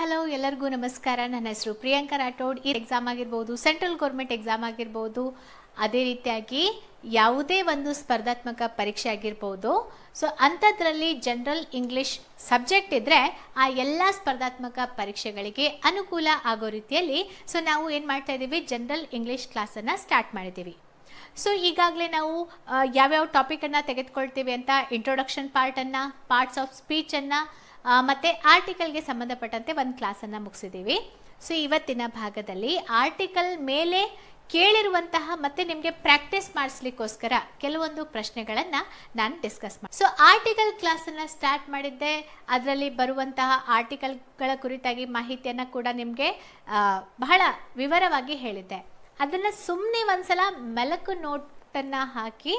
Hello ಎಲ್ಲರಿಗೂ ನಮಸ್ಕಾರ. ನನ್ನ ಹೆಸರು ಪ್ರಿಯಾಂಕಾ ರಾಠೋಡ್. ಈ ಎಕ್ಸಾಮ್ ಆಗಿರ್ಬೋದು, ಸೆಂಟ್ರಲ್ ಗೌರ್ಮೆಂಟ್ ಎಕ್ಸಾಮ್ ಆಗಿರ್ಬೋದು, ಅದೇ ರೀತಿಯಾಗಿ ಯಾವುದೇ ಒಂದು ಸ್ಪರ್ಧಾತ್ಮಕ ಪರೀಕ್ಷೆ ಆಗಿರ್ಬೋದು. ಸೊ ಅಂಥದ್ರಲ್ಲಿ ಜನರಲ್ ಇಂಗ್ಲಿಷ್ ಸಬ್ಜೆಕ್ಟ್ ಇದ್ದರೆ ಆ ಎಲ್ಲ ಸ್ಪರ್ಧಾತ್ಮಕ ಪರೀಕ್ಷೆಗಳಿಗೆ ಅನುಕೂಲ ಆಗೋ ರೀತಿಯಲ್ಲಿ ನಾವು ಏನು ಮಾಡ್ತಾ ಇದ್ದೀವಿ, ಜನರಲ್ ಇಂಗ್ಲಿಷ್ ಕ್ಲಾಸನ್ನು ಸ್ಟಾರ್ಟ್ ಮಾಡಿದ್ದೀವಿ. ಸೊ ಈಗಾಗಲೇ ನಾವು ಯಾವ್ಯಾವ ಟಾಪಿಕನ್ನು ತೆಗೆದುಕೊಳ್ತೀವಿ ಅಂತ ಇಂಟ್ರೊಡಕ್ಷನ್ ಪಾರ್ಟನ್ನು, ಪಾರ್ಟ್ಸ್ ಆಫ್ ಸ್ಪೀಚನ್ನು ಮತ್ತು ಆರ್ಟಿಕಲ್ಗೆ ಸಂಬಂಧಪಟ್ಟಂತೆ ಒಂದು ಕ್ಲಾಸನ್ನು ಮುಗಿಸಿದ್ದೀವಿ. ಸೊ ಇವತ್ತಿನ ಭಾಗದಲ್ಲಿ ಆರ್ಟಿಕಲ್ ಮೇಲೆ ಕೇಳಿರುವಂತಹ ಮತ್ತು ನಿಮಗೆ ಪ್ರಾಕ್ಟೀಸ್ ಮಾಡಿಸ್ಲಿಕ್ಕೋಸ್ಕರ ಕೆಲವೊಂದು ಪ್ರಶ್ನೆಗಳನ್ನು ನಾನು ಡಿಸ್ಕಸ್ ಮಾಡಿ. ಸೊ ಆರ್ಟಿಕಲ್ ಕ್ಲಾಸನ್ನು ಸ್ಟಾರ್ಟ್ ಮಾಡಿದ್ದೆ. ಅದರಲ್ಲಿ ಬರುವಂತಹ ಆರ್ಟಿಕಲ್ಗಳ ಕುರಿತಾಗಿ ಮಾಹಿತಿಯನ್ನು ಕೂಡ ನಿಮಗೆ ಬಹಳ ವಿವರವಾಗಿ ಹೇಳಿದ್ದೆ. ಅದನ್ನು ಸುಮ್ಮನೆ ಒಂದ್ಸಲ ಮೆಲಕು ನೋಟನ್ನು ಹಾಕಿ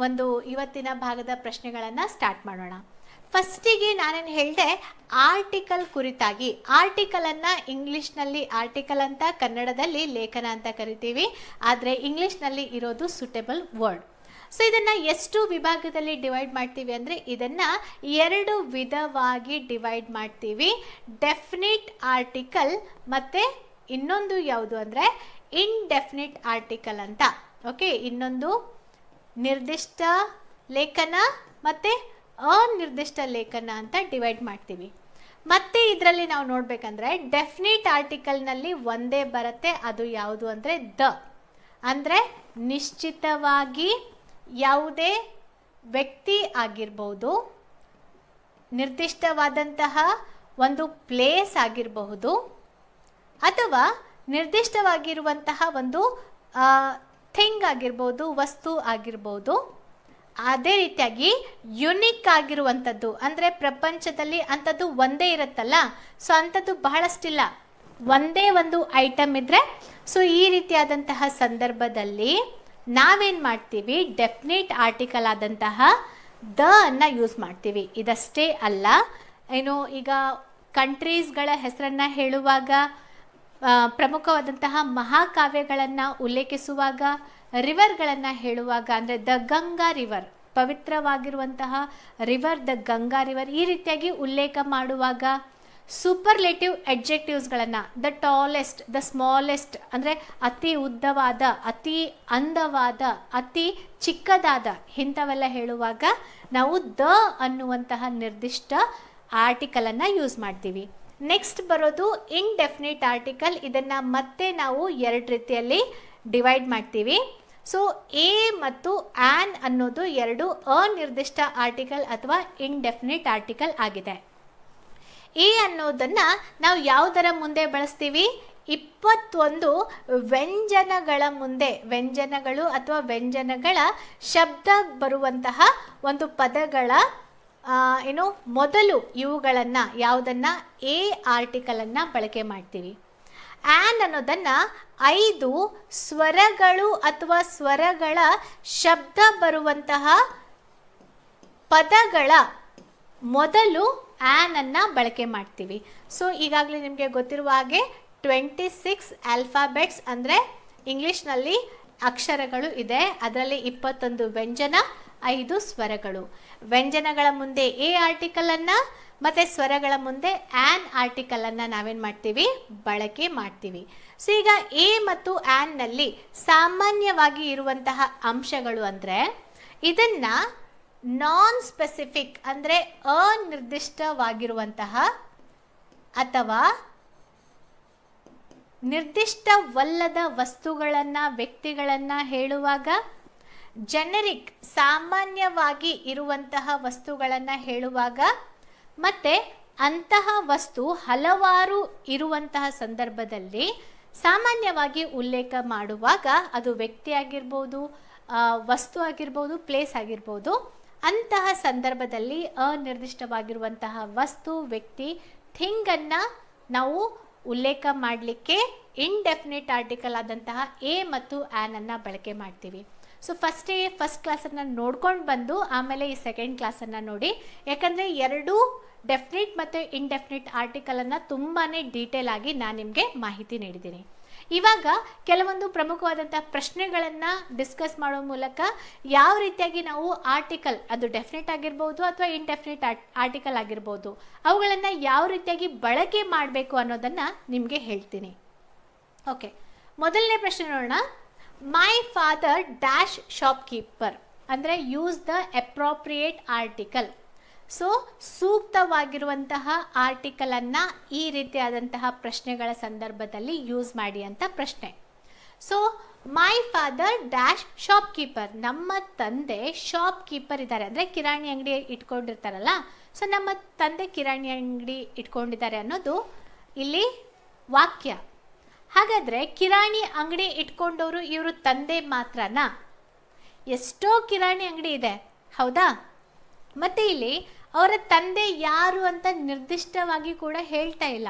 ಒಂದು ಇವತ್ತಿನ ಭಾಗದ ಪ್ರಶ್ನೆಗಳನ್ನು ಸ್ಟಾರ್ಟ್ ಮಾಡೋಣ. ಫಸ್ಟಿಗೆ ನಾನೇನು ಹೇಳಿದೆ, ಆರ್ಟಿಕಲ್ ಕುರಿತಾಗಿ. ಆರ್ಟಿಕಲನ್ನು ಇಂಗ್ಲೀಷ್ನಲ್ಲಿ ಆರ್ಟಿಕಲ್ ಅಂತ, ಕನ್ನಡದಲ್ಲಿ ಲೇಖನ ಅಂತ ಕರಿತೀವಿ. ಆದರೆ ಇಂಗ್ಲೀಷ್ನಲ್ಲಿ ಇರೋದು ಸೂಟೇಬಲ್ ವರ್ಡ್. ಸೊ ಇದನ್ನು ಎಷ್ಟು ವಿಭಾಗದಲ್ಲಿ ಡಿವೈಡ್ ಮಾಡ್ತೀವಿ ಅಂದರೆ, ಇದನ್ನು 2 ವಿಧವಾಗಿ ಡಿವೈಡ್ ಮಾಡ್ತೀವಿ. ಡೆಫಿನಿಟ್ ಆರ್ಟಿಕಲ್ ಮತ್ತು ಇನ್ನೊಂದು ಯಾವುದು ಅಂದರೆ ಇನ್ಡೆಫಿನಿಟ್ ಆರ್ಟಿಕಲ್ ಅಂತ. ಓಕೆ, ಇನ್ನೊಂದು ನಿರ್ದಿಷ್ಟ ಲೇಖನ ಮತ್ತು ಅನಿರ್ದಿಷ್ಟ ಲೇಖನ ಅಂತ ಡಿವೈಡ್ ಮಾಡ್ತೀವಿ. ಮತ್ತೆ ಇದರಲ್ಲಿ ನಾವು ನೋಡಬೇಕಂದ್ರೆ ಡೆಫಿನಿಟ್ ಆರ್ಟಿಕಲ್ನಲ್ಲಿ ಒಂದೇ ಬರುತ್ತೆ. ಅದು ಯಾವುದು ಅಂದರೆ ಅಂದರೆ ನಿಶ್ಚಿತವಾಗಿ ಯಾವುದೇ ವ್ಯಕ್ತಿ ಆಗಿರಬಹುದು, ನಿರ್ದಿಷ್ಟವಾದಂತಹ ಒಂದು ಪ್ಲೇಸ್ ಆಗಿರಬಹುದು, ಅಥವಾ ನಿರ್ದಿಷ್ಟವಾಗಿರುವಂತಹ ಒಂದು ಥಿಂಗ್ ಆಗಿರ್ಬೋದು, ವಸ್ತು ಆಗಿರ್ಬೋದು. ಅದೇ ರೀತಿಯಾಗಿ ಯುನಿಕ್ ಆಗಿರುವಂಥದ್ದು ಅಂದರೆ ಪ್ರಪಂಚದಲ್ಲಿ ಅಂಥದ್ದು ಒಂದೇ ಇರುತ್ತಲ್ಲ, ಸೊ ಅಂಥದ್ದು ಬಹಳಷ್ಟಿಲ್ಲ, ಒಂದೇ ಒಂದು ಐಟಮ್ ಇದ್ದರೆ, ಸೊ ಈ ರೀತಿಯಾದಂತಹ ಸಂದರ್ಭದಲ್ಲಿ ನಾವೇನು ಮಾಡ್ತೀವಿ, ಡೆಫಿನಿಟ್ ಆರ್ಟಿಕಲ್ ಆದಂತಹ ಅನ್ನು ಯೂಸ್ ಮಾಡ್ತೀವಿ. ಇದಷ್ಟೇ ಅಲ್ಲ, ಏನು ಈಗ ಕಂಟ್ರೀಸ್ಗಳ ಹೆಸರನ್ನು ಹೇಳುವಾಗ, ಪ್ರಮುಖವಾದಂತಹ ಮಹಾಕಾವ್ಯಗಳನ್ನು ಉಲ್ಲೇಖಿಸುವಾಗ, ರಿವರ್ಗಳನ್ನು ಹೇಳುವಾಗ ಅಂದರೆ ದ ಗಂಗಾ ರಿವರ್, ಪವಿತ್ರವಾಗಿರುವಂತಹ ರಿವರ್ ದ ಗಂಗಾ ರಿವರ್, ಈ ರೀತಿಯಾಗಿ ಉಲ್ಲೇಖ ಮಾಡುವಾಗ ಸೂಪರ್ಲೇಟಿವ್ ಅಡ್ಜೆಕ್ಟಿವ್ಸ್ಗಳನ್ನು ದ ಟಾಲೆಸ್ಟ್, ದ ಸ್ಮಾಲೆಸ್ಟ್ ಅಂದರೆ ಅತಿ ಉದ್ದವಾದ, ಅತಿ ಅಂದವಾದ, ಅತಿ ಚಿಕ್ಕದಾದ, ಇಂಥವೆಲ್ಲ ಹೇಳುವಾಗ ನಾವು ಅನ್ನುವಂತಹ ನಿರ್ದಿಷ್ಟ ಆರ್ಟಿಕಲನ್ನು ಯೂಸ್ ಮಾಡ್ತೀವಿ. ನೆಕ್ಸ್ಟ್ ಬರೋದು ಇನ್ಡೆಫಿನಿಟ್ ಆರ್ಟಿಕಲ್. ಇದನ್ನು ಮತ್ತೆ ನಾವು 2 ರೀತಿಯಲ್ಲಿ ಡಿವೈಡ್ ಮಾಡ್ತೀವಿ. ಸೊ ಎ ಮತ್ತು ಆನ್ ಅನ್ನೋದು 2 ಅನಿರ್ದಿಷ್ಟ ಆರ್ಟಿಕಲ್ ಅಥವಾ ಇನ್ಡೆಫಿನಿಟ್ ಆರ್ಟಿಕಲ್ ಆಗಿದೆ. ಎ ಅನ್ನೋದನ್ನು ನಾವು ಯಾವುದರ ಮುಂದೆ ಬಳಸ್ತೀವಿ, 21 ವ್ಯಂಜನಗಳ ಮುಂದೆ, ವ್ಯಂಜನಗಳು ಅಥವಾ ವ್ಯಂಜನಗಳ ಶಬ್ದ ಬರುವಂತಹ ಒಂದು ಪದಗಳ ಮೊದಲು ಇವುಗಳನ್ನು ಯಾವುದನ್ನು ಎ ಆರ್ಟಿಕಲನ್ನು ಬಳಕೆ ಮಾಡ್ತೀವಿ. ಆನ್ ಅನ್ನೋದನ್ನು 5 ಸ್ವರಗಳು ಅಥವಾ ಸ್ವರಗಳ ಶಬ್ದ ಬರುವಂತಹ ಪದಗಳ ಮೊದಲು ಆನ್ ಅನ್ನು ಬಳಕೆ ಮಾಡ್ತೀವಿ. ಸೊ ಈಗಾಗಲೇ ನಿಮಗೆ ಗೊತ್ತಿರುವ ಹಾಗೆ 26 ಆಲ್ಫಾಬೆಟ್ಸ್ ಅಂದರೆ ಇಂಗ್ಲೀಷ್ನಲ್ಲಿ ಅಕ್ಷರಗಳು ಇದೆ. ಅದರಲ್ಲಿ 21 ವ್ಯಂಜನ, 5 ಸ್ವರಗಳು. ವ್ಯಂಜನಗಳ ಮುಂದೆ ಎ ಆರ್ಟಿಕಲನ್ನು ಮತ್ತು ಸ್ವರಗಳ ಮುಂದೆ ಆನ್ ಆರ್ಟಿಕಲನ್ನು ನಾವೇನು ಮಾಡ್ತೀವಿ, ಬಳಕೆ ಮಾಡ್ತೀವಿ. ಸೊ ಈಗ ಎ ಮತ್ತು ಆನ್ನಲ್ಲಿ ಸಾಮಾನ್ಯವಾಗಿ ಇರುವಂತಹ ಅಂಶಗಳು ಅಂದರೆ, ಇದನ್ನು ನಾನ್ ಸ್ಪೆಸಿಫಿಕ್ ಅಂದರೆ ಅನಿರ್ದಿಷ್ಟವಾಗಿರುವಂತಹ ಅಥವಾ ನಿರ್ದಿಷ್ಟವಲ್ಲದ ವಸ್ತುಗಳನ್ನು, ವ್ಯಕ್ತಿಗಳನ್ನು ಹೇಳುವಾಗ, ಜನರಿಕ್ ಸಾಮಾನ್ಯವಾಗಿ ಇರುವಂತಹ ವಸ್ತುಗಳನ್ನು ಹೇಳುವಾಗ, ಮತ್ತು ಅಂತಹ ವಸ್ತು ಹಲವಾರು ಇರುವಂತಹ ಸಂದರ್ಭದಲ್ಲಿ ಸಾಮಾನ್ಯವಾಗಿ ಉಲ್ಲೇಖ ಮಾಡುವಾಗ, ಅದು ವ್ಯಕ್ತಿ ಆಗಿರ್ಬೋದು, ವಸ್ತು ಆಗಿರ್ಬೋದು, ಪ್ಲೇಸ್ ಆಗಿರ್ಬೋದು. ಅಂತಹ ಸಂದರ್ಭದಲ್ಲಿ ಅನಿರ್ದಿಷ್ಟವಾಗಿರುವಂತಹ ವಸ್ತು, ವ್ಯಕ್ತಿ, ಥಿಂಗನ್ನು ನಾವು ಉಲ್ಲೇಖ ಮಾಡಲಿಕ್ಕೆ ಇನ್ಡೆಫಿನಿಟ್ ಆರ್ಟಿಕಲ್ ಆದಂತಹ ಎ ಮತ್ತು ಆನನ್ನು ಬಳಕೆ ಮಾಡ್ತೀವಿ. ಸೊ ಫಸ್ಟ್ ಕ್ಲಾಸನ್ನು ನೋಡ್ಕೊಂಡು ಬಂದು ಆಮೇಲೆ ಈ ಸೆಕೆಂಡ್ ಕ್ಲಾಸನ್ನು ನೋಡಿ. ಯಾಕಂದರೆ 2 ಡೆಫಿನಿಟ್ ಮತ್ತು ಇನ್ಡೆಫಿನಿಟ್ ಆರ್ಟಿಕಲನ್ನು ತುಂಬಾ ಡೀಟೇಲ್ ಆಗಿ ನಾನು ನಿಮಗೆ ಮಾಹಿತಿ ನೀಡಿದ್ದೀನಿ. ಇವಾಗ ಕೆಲವೊಂದು ಪ್ರಮುಖವಾದಂತಹ ಪ್ರಶ್ನೆಗಳನ್ನು ಡಿಸ್ಕಸ್ ಮಾಡೋ ಮೂಲಕ ಯಾವ ರೀತಿಯಾಗಿ ನಾವು ಆರ್ಟಿಕಲ್, ಅದು ಡೆಫಿನೆಟ್ ಆಗಿರ್ಬೋದು ಅಥವಾ ಇಂಡೆಫಿನೆಟ್ ಆರ್ಟಿಕಲ್ ಆಗಿರ್ಬೋದು, ಅವುಗಳನ್ನು ಯಾವ ರೀತಿಯಾಗಿ ಬಳಕೆ ಮಾಡಬೇಕು ಅನ್ನೋದನ್ನು ನಿಮಗೆ ಹೇಳ್ತೀನಿ. ಓಕೆ, ಮೊದಲನೇ ಪ್ರಶ್ನೆ ನೋಡೋಣ. ಮೈ ಫಾದರ್ ಡ್ಯಾಶ್ ಶಾಪ್ಕೀಪರ್ ಅಂದರೆ use the appropriate article. So ಸೂಕ್ತವಾಗಿರುವಂತಹ ಆರ್ಟಿಕಲನ್ನು ಈ ರೀತಿಯಾದಂತಹ ಪ್ರಶ್ನೆಗಳ ಸಂದರ್ಭದಲ್ಲಿ ಯೂಸ್ ಮಾಡಿ ಅಂತ ಪ್ರಶ್ನೆ. So my father dash shopkeeper, ನಮ್ಮ ತಂದೆ ಶಾಪ್ಕೀಪರ್ ಇದ್ದಾರೆ ಅಂದರೆ ಕಿರಾಣಿ ಅಂಗಡಿ ಇಟ್ಕೊಂಡಿರ್ತಾರಲ್ಲ, ಸೊ ನಮ್ಮ ತಂದೆ ಕಿರಾಣಿ ಅಂಗಡಿ ಇಟ್ಕೊಂಡಿದ್ದಾರೆ ಅನ್ನೋದು ಇಲ್ಲಿ ವಾಕ್ಯ. ಹಾಗಾದರೆ ಕಿರಾಣಿ ಅಂಗಡಿ ಇಟ್ಕೊಂಡವರು ಇವರು ತಂದೆ ಮಾತ್ರನಾ? ಎಷ್ಟೋ ಕಿರಾಣಿ ಅಂಗಡಿ ಇದೆ, ಹೌದಾ? ಮತ್ತು ಇಲ್ಲಿ ಅವರ ತಂದೆ ಯಾರು ಅಂತ ನಿರ್ದಿಷ್ಟವಾಗಿ ಕೂಡ ಹೇಳ್ತಾ ಇಲ್ಲ.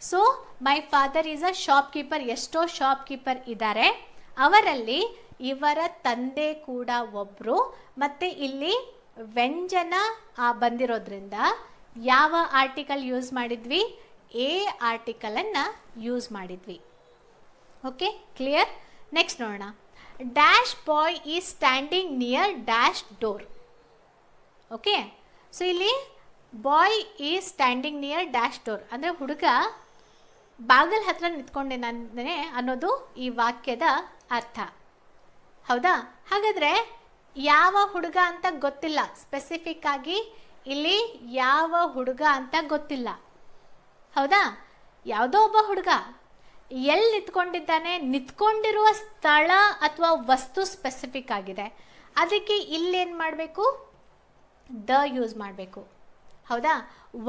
So my father is a shopkeeper, ಎಷ್ಟೋ ಶಾಪ್ಕೀಪರ್ ಇದ್ದಾರೆ, ಅವರಲ್ಲಿ ಇವರ ತಂದೆ ಕೂಡ ಒಬ್ಬರು. ಮತ್ತು ಇಲ್ಲಿ ವ್ಯಂಜನ ಬಂದಿರೋದ್ರಿಂದ ಯಾವ ಆರ್ಟಿಕಲ್ ಯೂಸ್ ಮಾಡಿದ್ವಿ? ಎ ಆರ್ಟಿಕಲನ್ನು ಯೂಸ್ ಮಾಡಿದ್ವಿ. Okay, clear? ನೆಕ್ಸ್ಟ್ ನೋಡೋಣ. Dash boy is standing near dash door. Okay, so ಇಲ್ಲಿ boy is standing near dash door ಅಂದರೆ ಹುಡುಗ ಬಾಗಲ್ ಹತ್ರ ನಿಂತ್ಕೊಂಡಿದ್ದಾನೆ ಅನ್ನೋದು ಈ ವಾಕ್ಯದ ಅರ್ಥ, ಹೌದಾ? ಹಾಗಾದರೆ ಯಾವ ಹುಡುಗ ಅಂತ ಗೊತ್ತಿಲ್ಲ, ಸ್ಪೆಸಿಫಿಕ್ ಆಗಿ ಇಲ್ಲಿ ಯಾವ ಹುಡುಗ ಅಂತ ಗೊತ್ತಿಲ್ಲ, ಹೌದಾ? ಯಾವುದೋ ಒಬ್ಬ ಹುಡುಗ ಎಲ್ಲಿ ನಿಂತ್ಕೊಂಡಿದ್ದಾನೆ, ನಿಂತ್ಕೊಂಡಿರುವ ಸ್ಥಳ ಅಥವಾ ವಸ್ತು ಸ್ಪೆಸಿಫಿಕ್ ಆಗಿದೆ, ಅದಕ್ಕೆ ಇಲ್ಲೇನು ಮಾಡಬೇಕು? ದ ಯೂಸ್ ಮಾಡಬೇಕು, ಹೌದಾ?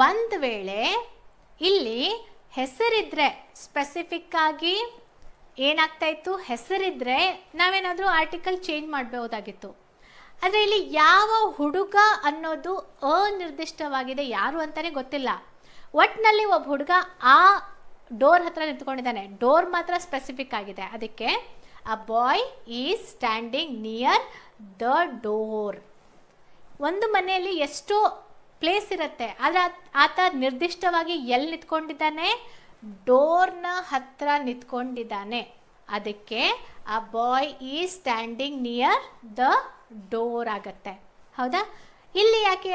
ಒಂದು ವೇಳೆ ಇಲ್ಲಿ ಹೆಸರಿದ್ರೆ ಸ್ಪೆಸಿಫಿಕ್ ಆಗಿ ಏನಾಗ್ತಾ ಇತ್ತು? ಹೆಸರಿದ್ರೆ ನಾವೇನಾದರೂ ಆರ್ಟಿಕಲ್ ಚೇಂಜ್ ಮಾಡಬಹುದಾಗಿತ್ತು. ಆದರೆ ಇಲ್ಲಿ ಯಾವ ಹುಡುಗ ಅನ್ನೋದು ಅನಿರ್ದಿಷ್ಟವಾಗಿದೆ, ಯಾರು ಅಂತಲೇ ಗೊತ್ತಿಲ್ಲ. ಒಟ್ಟಿನಲ್ಲಿ ಒಬ್ಬ ಹುಡುಗ ಆ ಡೋರ್ ಹತ್ರ ನಿಂತ್ಕೊಂಡಿದ್ದಾನೆ, ಡೋರ್ ಮಾತ್ರ ಸ್ಪೆಸಿಫಿಕ್ ಆಗಿದೆ, ಅದಕ್ಕೆ a boy is standing near the door. ಒಂದು ಮನೆಯಲ್ಲಿ ಎಷ್ಟೋ ಪ್ಲೇಸ್ ಇರುತ್ತೆ, ಆದರೆ ಆತ ನಿರ್ದಿಷ್ಟವಾಗಿ ಎಲ್ಲಿ ನಿಂತ್ಕೊಂಡಿದ್ದಾನೆ? ಡೋರ್ನ ಹತ್ರ ನಿಂತ್ಕೊಂಡಿದ್ದಾನೆ, ಅದಕ್ಕೆ a boy is standing near the door ಆಗತ್ತೆ, ಹೌದಾ? ಇಲ್ಲಿ ಯಾಕೆ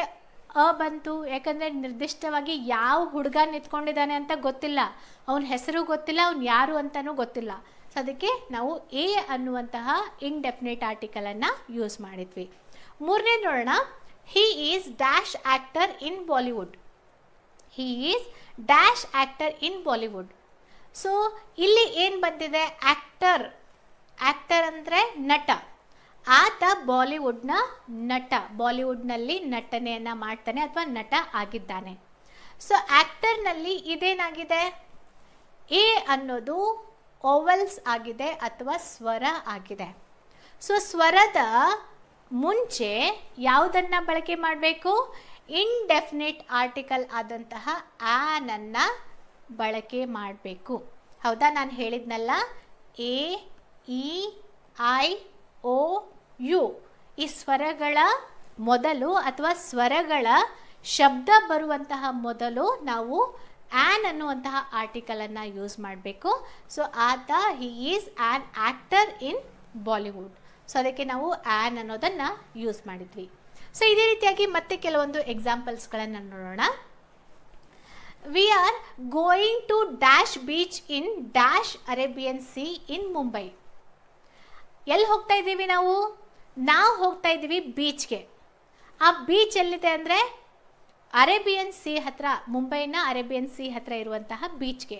ಬಂತು? ಯಾಕಂದರೆ ನಿರ್ದಿಷ್ಟವಾಗಿ ಯಾವ ಹುಡುಗ ನಿಂತ್ಕೊಂಡಿದ್ದಾನೆ ಅಂತ ಗೊತ್ತಿಲ್ಲ, ಅವನ ಹೆಸರು ಗೊತ್ತಿಲ್ಲ, ಅವನು ಯಾರು ಅಂತಲೂ ಗೊತ್ತಿಲ್ಲ. ಸೊ ಅದಕ್ಕೆ ನಾವು ಎ ಅನ್ನುವಂತಹ ಇಂಡೆಫಿನಿಟ್ ಆರ್ಟಿಕಲನ್ನು ಯೂಸ್ ಮಾಡಿದ್ವಿ. ಮೂರನೇ ನೋಡೋಣ. He is dash actor in Bollywood. He is dash actor in Bollywood. So ಇಲ್ಲಿ ಏನು ಬಂದಿದೆ? ಆ್ಯಕ್ಟರ್. ಆ್ಯಕ್ಟರ್ ಅಂದರೆ ನಟ. ಆತ ಬಾಲಿವುಡ್ನ ನಟ, ಬಾಲಿವುಡ್ನಲ್ಲಿ ನಟನೆಯನ್ನು ಮಾಡ್ತಾನೆ ಅಥವಾ ನಟ ಆಗಿದ್ದಾನೆ. ಸೊ ಆ್ಯಕ್ಟರ್ನಲ್ಲಿ ಇದೇನಾಗಿದೆ? ಎ ಅನ್ನೋದು ಓವಲ್ಸ್ ಆಗಿದೆ ಅಥವಾ ಸ್ವರ ಆಗಿದೆ. ಸೊ ಸ್ವರದ ಮುಂಚೆ ಯಾವುದನ್ನು ಬಳಕೆ ಮಾಡಬೇಕು? ಇಂಡೆಫಿನಿಟ್ ಆರ್ಟಿಕಲ್ ಆದಂತಹ ಆನನ್ನು ಬಳಕೆ ಮಾಡಬೇಕು, ಹೌದಾ? ನಾನು ಹೇಳಿದ್ನಲ್ಲ, A, E, I, O, U ಈ ಸ್ವರಗಳ ಮೊದಲು ಅಥವಾ ಸ್ವರಗಳ ಶಬ್ದ ಬರುವಂತಹ ಮೊದಲು ನಾವು ಆ್ಯನ್ ಅನ್ನುವಂತಹ ಆರ್ಟಿಕಲನ್ನು ಯೂಸ್ ಮಾಡಬೇಕು. ಸೊ ಆತ he is an actor in Bollywood. So ಅದಕ್ಕೆ ನಾವು ಆ್ಯನ್ ಅನ್ನೋದನ್ನು ಯೂಸ್ ಮಾಡಿದ್ವಿ. ಸೊ ಇದೇ ರೀತಿಯಾಗಿ ಮತ್ತೆ ಕೆಲವೊಂದು ಎಕ್ಸಾಂಪಲ್ಸ್ಗಳನ್ನು ನೋಡೋಣ. We are going to dash beach in dash Arabian sea in Mumbai. ಎಲ್ಲಿ ಹೋಗ್ತಾ ಇದ್ದೀವಿ ನಾವು? ನಾವು ಹೋಗ್ತಾ ಇದ್ದೀವಿ ಬೀಚ್ಗೆ. ಆ ಬೀಚ್ ಎಲ್ಲಿದೆ ಅಂದರೆ ಅರೇಬಿಯನ್ ಸಿ ಹತ್ರ, ಮುಂಬೈನ ಅರೇಬಿಯನ್ ಸಿ ಹತ್ರ ಇರುವಂತಹ ಬೀಚ್ಗೆ.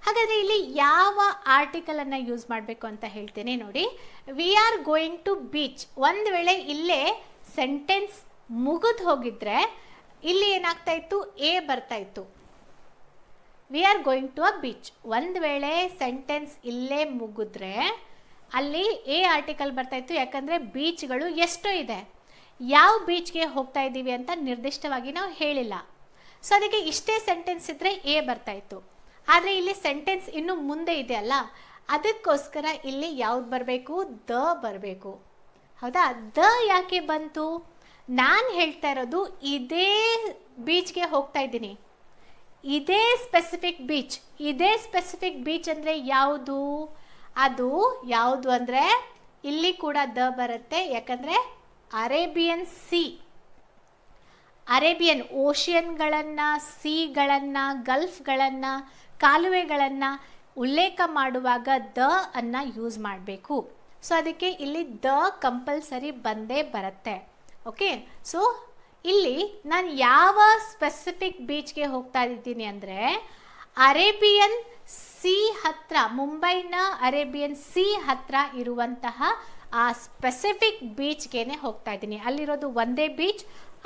ಹಾಗಾದರೆ ಇಲ್ಲಿ ಯಾವ ಆರ್ಟಿಕಲನ್ನು ಯೂಸ್ ಮಾಡಬೇಕು ಅಂತ ಹೇಳ್ತೇನೆ ನೋಡಿ. We are going to beach. ಒಂದು ವೇಳೆ ಇಲ್ಲೇ ಸೆಂಟೆನ್ಸ್ ಮುಗಿದು ಹೋಗಿದ್ರೆ ಇಲ್ಲಿ ಏನಾಗ್ತಾ ಇತ್ತು? ಎ ಬರ್ತಾ ಇತ್ತು. We are going to a beach. ಒಂದು ವೇಳೆ ಸೆಂಟೆನ್ಸ್ ಇಲ್ಲೇ ಮುಗಿದ್ರೆ ಅಲ್ಲಿ ಎ ಆರ್ಟಿಕಲ್ ಬರ್ತಾ ಇತ್ತು, ಯಾಕಂದರೆ ಬೀಚ್ಗಳು ಎಷ್ಟೋ ಇದೆ, ಯಾವ ಬೀಚ್ಗೆ ಹೋಗ್ತಾ ಇದ್ದೀವಿ ಅಂತ ನಿರ್ದಿಷ್ಟವಾಗಿ ನಾವು ಹೇಳಿಲ್ಲ. ಸೊ ಅದಕ್ಕೆ ಇಷ್ಟೇ ಸೆಂಟೆನ್ಸ್ ಇದ್ದರೆ ಎ ಬರ್ತಾ ಇತ್ತು. ಆದರೆ ಇಲ್ಲಿ ಸೆಂಟೆನ್ಸ್ ಇನ್ನು ಮುಂದೆ ಇದೆ ಅಲ್ಲ, ಅದಕ್ಕೋಸ್ಕರ ಇಲ್ಲಿ ಯಾವ್ದು ಬರಬೇಕು? ದ ಬರಬೇಕು, ಹೌದಾ? ದ ಯಾಕೆ ಬಂತು? ನಾನು ಹೇಳ್ತಾ ಇರೋದು ಇದೇ ಬೀಚ್ಗೆ ಹೋಗ್ತಾ ಇದ್ದೀನಿ, ಇದೇ ಸ್ಪೆಸಿಫಿಕ್ ಬೀಚ್ ಅಂದರೆ ಯಾವುದು? ಅದು ಯಾವುದು ಅಂದರೆ ಇಲ್ಲಿ ಕೂಡ ದ ಬರುತ್ತೆ. ಯಾಕಂದರೆ ಅರೇಬಿಯನ್ ಓಷಿಯನ್ಗಳನ್ನು, ಸೀಗಳನ್ನು, ಗಲ್ಫ್ಗಳನ್ನು, ಕಾಲುವೆಗಳನ್ನು ಉಲ್ಲೇಖ ಮಾಡುವಾಗ ದ ಅನ್ನು ಯೂಸ್ ಮಾಡಬೇಕು. ಸೊ ಅದಕ್ಕೆ ಇಲ್ಲಿ ದ ಕಂಪಲ್ಸರಿ ಬಂದೇ ಬರುತ್ತೆ. ಓಕೆ, ಸೊ ಇಲ್ಲಿ ನಾನು ಯಾವ ಸ್ಪೆಸಿಫಿಕ್ ಬೀಚ್ಗೆ ಹೋಗ್ತಾ ಇದ್ದೀನಿ ಅಂದರೆ ಅರೇಬಿಯನ್ ಸಿ ಹತ್ರ, ಮುಂಬೈನ ಅರೇಬಿಯನ್ ಸಿ ಹತ್ರ ಇರುವಂತಹ ಆ ಸ್ಪೆಸಿಫಿಕ್ ಬೀಚ್ಗೆ ಹೋಗ್ತಾ ಇದ್ದೀನಿ. ಅಲ್ಲಿರೋದು ಒಂದೇ ಬೀಚ್,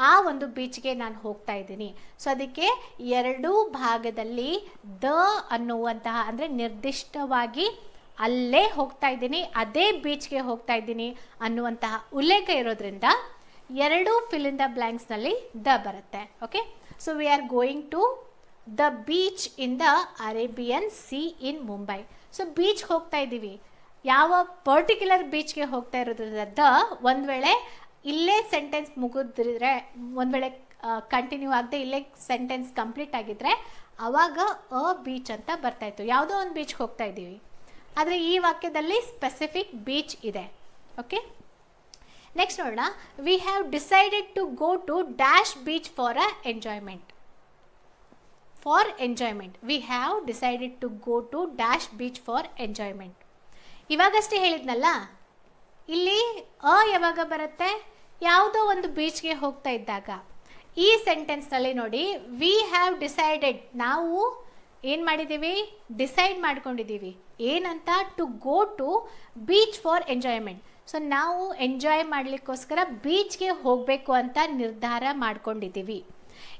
ಆ ಒಂದು ಬೀಚ್ಗೆ ನಾನು ಹೋಗ್ತಾ ಇದ್ದೀನಿ. ಸೊ ಅದಕ್ಕೆ ಎರಡೂ ಭಾಗದಲ್ಲಿ ದ ಅನ್ನುವಂತಹ ಅಂದರೆ ನಿರ್ದಿಷ್ಟವಾಗಿ ಅಲ್ಲೇ ಹೋಗ್ತಾ ಇದ್ದೀನಿ, ಅದೇ ಬೀಚ್ಗೆ ಹೋಗ್ತಾ ಇದ್ದೀನಿ ಅನ್ನುವಂತಹ ಉಲ್ಲೇಖ ಇರೋದ್ರಿಂದ ಎರಡೂ ಫಿಲ್ ಇನ್ ದ ಬ್ಲ್ಯಾಂಕ್ಸ್ನಲ್ಲಿ ದ ಬರುತ್ತೆ. Okay, so we are going to the beach in the Arabian sea in Mumbai. So beach ಹೋಗ್ತಾ ಇದ್ದೀವಿ, ಯಾವ ಪರ್ಟಿಕ್ಯುಲರ್ ಬೀಚ್ಗೆ ಹೋಗ್ತಾ ಇರೋದ್ರಿಂದ ದ ಒಂದು ವೇಳೆ ಇಲ್ಲೇ ಸೆಂಟೆನ್ಸ್ ಮುಗಿದ್ರೆ, ಒಂದು ವೇಳೆ ಕಂಟಿನ್ಯೂ ಆಗದೆ ಇಲ್ಲೇ ಸೆಂಟೆನ್ಸ್ ಕಂಪ್ಲೀಟ್ ಆಗಿದ್ರೆ ಆವಾಗ ಅ ಬೀಚ್ ಅಂತ ಬರ್ತಾಯಿತ್ತು. ಯಾವುದೋ ಒಂದು ಬೀಚ್ಗೆ ಹೋಗ್ತಾ ಇದ್ದೀವಿ, ಆದರೆ ಈ ವಾಕ್ಯದಲ್ಲಿ ಸ್ಪೆಸಿಫಿಕ್ ಬೀಚ್ ಇದೆ. ಓಕೆ, ನೆಕ್ಸ್ಟ್ ನೋಡೋಣ. We have decided to go to dash beach for enjoyment. We have decided to go to dash beach for enjoyment. ಇವಾಗಷ್ಟೇ ಹೇಳಿದ್ನಲ್ಲ, ಇಲ್ಲಿ ಅ ಯಾವಾಗ ಬರುತ್ತೆ? ಯಾವುದೋ ಒಂದು ಬೀಚ್ಗೆ ಹೋಗ್ತಾ ಇದ್ದಾಗ. ಈ ಸೆಂಟೆನ್ಸ್ನಲ್ಲಿ ನೋಡಿ, ವಿ ಹ್ಯಾವ್ ಡಿಸೈಡೆಡ್, ನಾವು ಏನು ಮಾಡಿದ್ದೀವಿ? ಡಿಸೈಡ್ ಮಾಡ್ಕೊಂಡಿದ್ದೀವಿ. ಏನಂತ? To go to beach for enjoyment. So ನಾವು ಎಂಜಾಯ್ ಮಾಡಲಿಕ್ಕೋಸ್ಕರ ಬೀಚ್ಗೆ ಹೋಗಬೇಕು ಅಂತ ನಿರ್ಧಾರ ಮಾಡ್ಕೊಂಡಿದ್ದೀವಿ.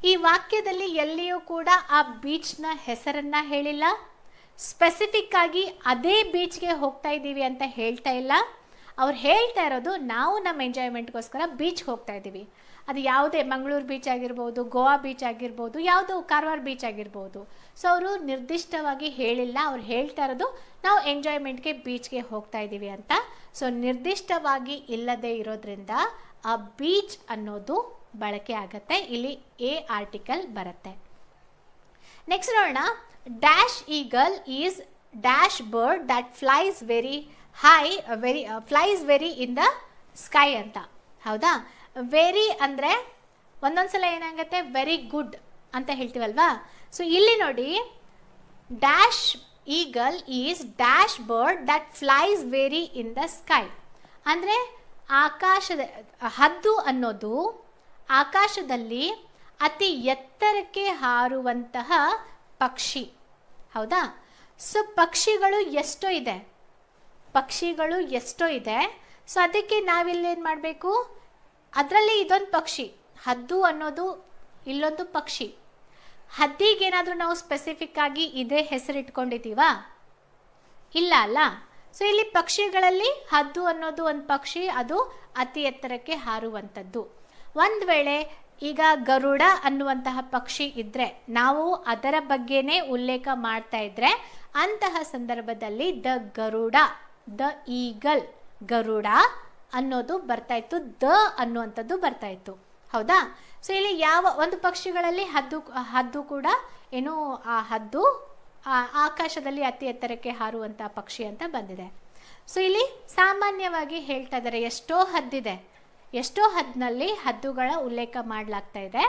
ಈ ವಾಕ್ಯದಲ್ಲಿ ಎಲ್ಲಿಯೂ ಕೂಡ ಆ ಬೀಚ್ನ ಹೆಸರನ್ನು ಹೇಳಿಲ್ಲ, ಸ್ಪೆಸಿಫಿಕ್ ಆಗಿ ಅದೇ ಬೀಚ್ಗೆ ಹೋಗ್ತಾ ಇದ್ದೀವಿ ಅಂತ ಹೇಳ್ತಾ ಇಲ್ಲ. ಅವ್ರು ಹೇಳ್ತಾ ಇರೋದು ನಾವು ನಮ್ಮ ಎಂಜಾಯ್ಮೆಂಟ್ಗೋಸ್ಕರ ಬೀಚ್ಗೆ ಹೋಗ್ತಾ ಇದ್ದೀವಿ. ಅದು ಯಾವುದೇ ಮಂಗಳೂರು ಬೀಚ್ ಆಗಿರ್ಬೋದು, ಗೋವಾ ಬೀಚ್ ಆಗಿರ್ಬೋದು, ಯಾವುದೋ ಕಾರವಾರ ಬೀಚ್ ಆಗಿರ್ಬೋದು. ಸೊ ಅವರು ನಿರ್ದಿಷ್ಟವಾಗಿ ಹೇಳಿಲ್ಲ, ಅವ್ರು ಹೇಳ್ತಾ ಇರೋದು ನಾವು ಎಂಜಾಯ್ಮೆಂಟ್ಗೆ ಬೀಚ್ಗೆ ಹೋಗ್ತಾ ಇದ್ದೀವಿ ಅಂತ. ಸೊ ನಿರ್ದಿಷ್ಟವಾಗಿ ಇಲ್ಲದೆ ಇರೋದ್ರಿಂದ ಆ ಬೀಚ್ ಅನ್ನೋದು ಬಳಕೆ ಆಗತ್ತೆ. ಇಲ್ಲಿ ಎ ಆರ್ಟಿಕಲ್ ಬರುತ್ತೆ. ನೆಕ್ಸ್ಟ್ ನೋಡೋಣ. Dash eagle is dash bird that flies very high, flies very in the sky ಅಂತ. ಹೌದಾ? ವೆರಿ ಅಂದರೆ ಒಂದೊಂದ್ಸಲ ಏನಾಗುತ್ತೆ ವೆರಿ ಗುಡ್ ಅಂತ ಹೇಳ್ತೀವಲ್ವಾ. ಸೊ ಇಲ್ಲಿ ನೋಡಿ, dash eagle is dash bird that flies very in the sky ಅಂದರೆ ಆಕಾಶದ ಹದ್ದು ಅನ್ನೋದು ಆಕಾಶದಲ್ಲಿ ಅತಿ ಎತ್ತರಕ್ಕೆ ಹಾರುವಂತಹ ಪಕ್ಷಿ. ಹೌದಾ? ಸೊ ಪಕ್ಷಿಗಳು ಎಷ್ಟೋ ಇದೆ. ಸೊ ಅದಕ್ಕೆ ನಾವಿಲ್ಲೇನು ಮಾಡಬೇಕು? ಅದರಲ್ಲಿ ಇದೊಂದು ಪಕ್ಷಿ, ಹದ್ದು ಅನ್ನೋದು ಇಲ್ಲೊಂದು ಪಕ್ಷಿ. ಹದ್ದಿಗೇನಾದರೂ ನಾವು ಸ್ಪೆಸಿಫಿಕ್ ಆಗಿ ಇದೇ ಹೆಸರಿಟ್ಕೊಂಡಿದ್ದೀವಾ? ಇಲ್ಲ ಅಲ್ಲ. ಸೊ ಇಲ್ಲಿ ಪಕ್ಷಿಗಳಲ್ಲಿ ಹದ್ದು ಅನ್ನೋದು ಒಂದು ಪಕ್ಷಿ, ಅದು ಅತಿ ಎತ್ತರಕ್ಕೆ ಹಾರುವಂಥದ್ದು. ಒಂದು ವೇಳೆ ಈಗ ಗರುಡ ಅನ್ನುವಂತಹ ಪಕ್ಷಿ ಇದ್ದರೆ, ನಾವು ಅದರ ಬಗ್ಗೆನೇ ಉಲ್ಲೇಖ ಮಾಡ್ತಾ ಇದ್ರೆ ಅಂತಹ ಸಂದರ್ಭದಲ್ಲಿ the Garuda, the eagle, Garuda ಅನ್ನೋದು ಬರ್ತಾಯಿತ್ತು, ದ ಅನ್ನುವಂಥದ್ದು ಬರ್ತಾಯಿತ್ತು. ಹೌದಾ? ಸೊ ಇಲ್ಲಿ ಯಾವ ಒಂದು ಪಕ್ಷಿಗಳಲ್ಲಿ ಹದ್ದು ಕೂಡ ಏನು, ಆ ಹದ್ದು ಆಕಾಶದಲ್ಲಿ ಅತಿ ಎತ್ತರಕ್ಕೆ ಹಾರುವಂಥ ಪಕ್ಷಿ ಅಂತ ಬಂದಿದೆ. ಸೊ ಇಲ್ಲಿ ಸಾಮಾನ್ಯವಾಗಿ ಹೇಳ್ತಾ ಇದ್ದಾರೆ, ಎಷ್ಟೋ ಹದ್ದಿನಲ್ಲಿ ಹದ್ದುಗಳ ಉಲ್ಲೇಖ ಮಾಡಲಾಗ್ತಾ ಇದೆ,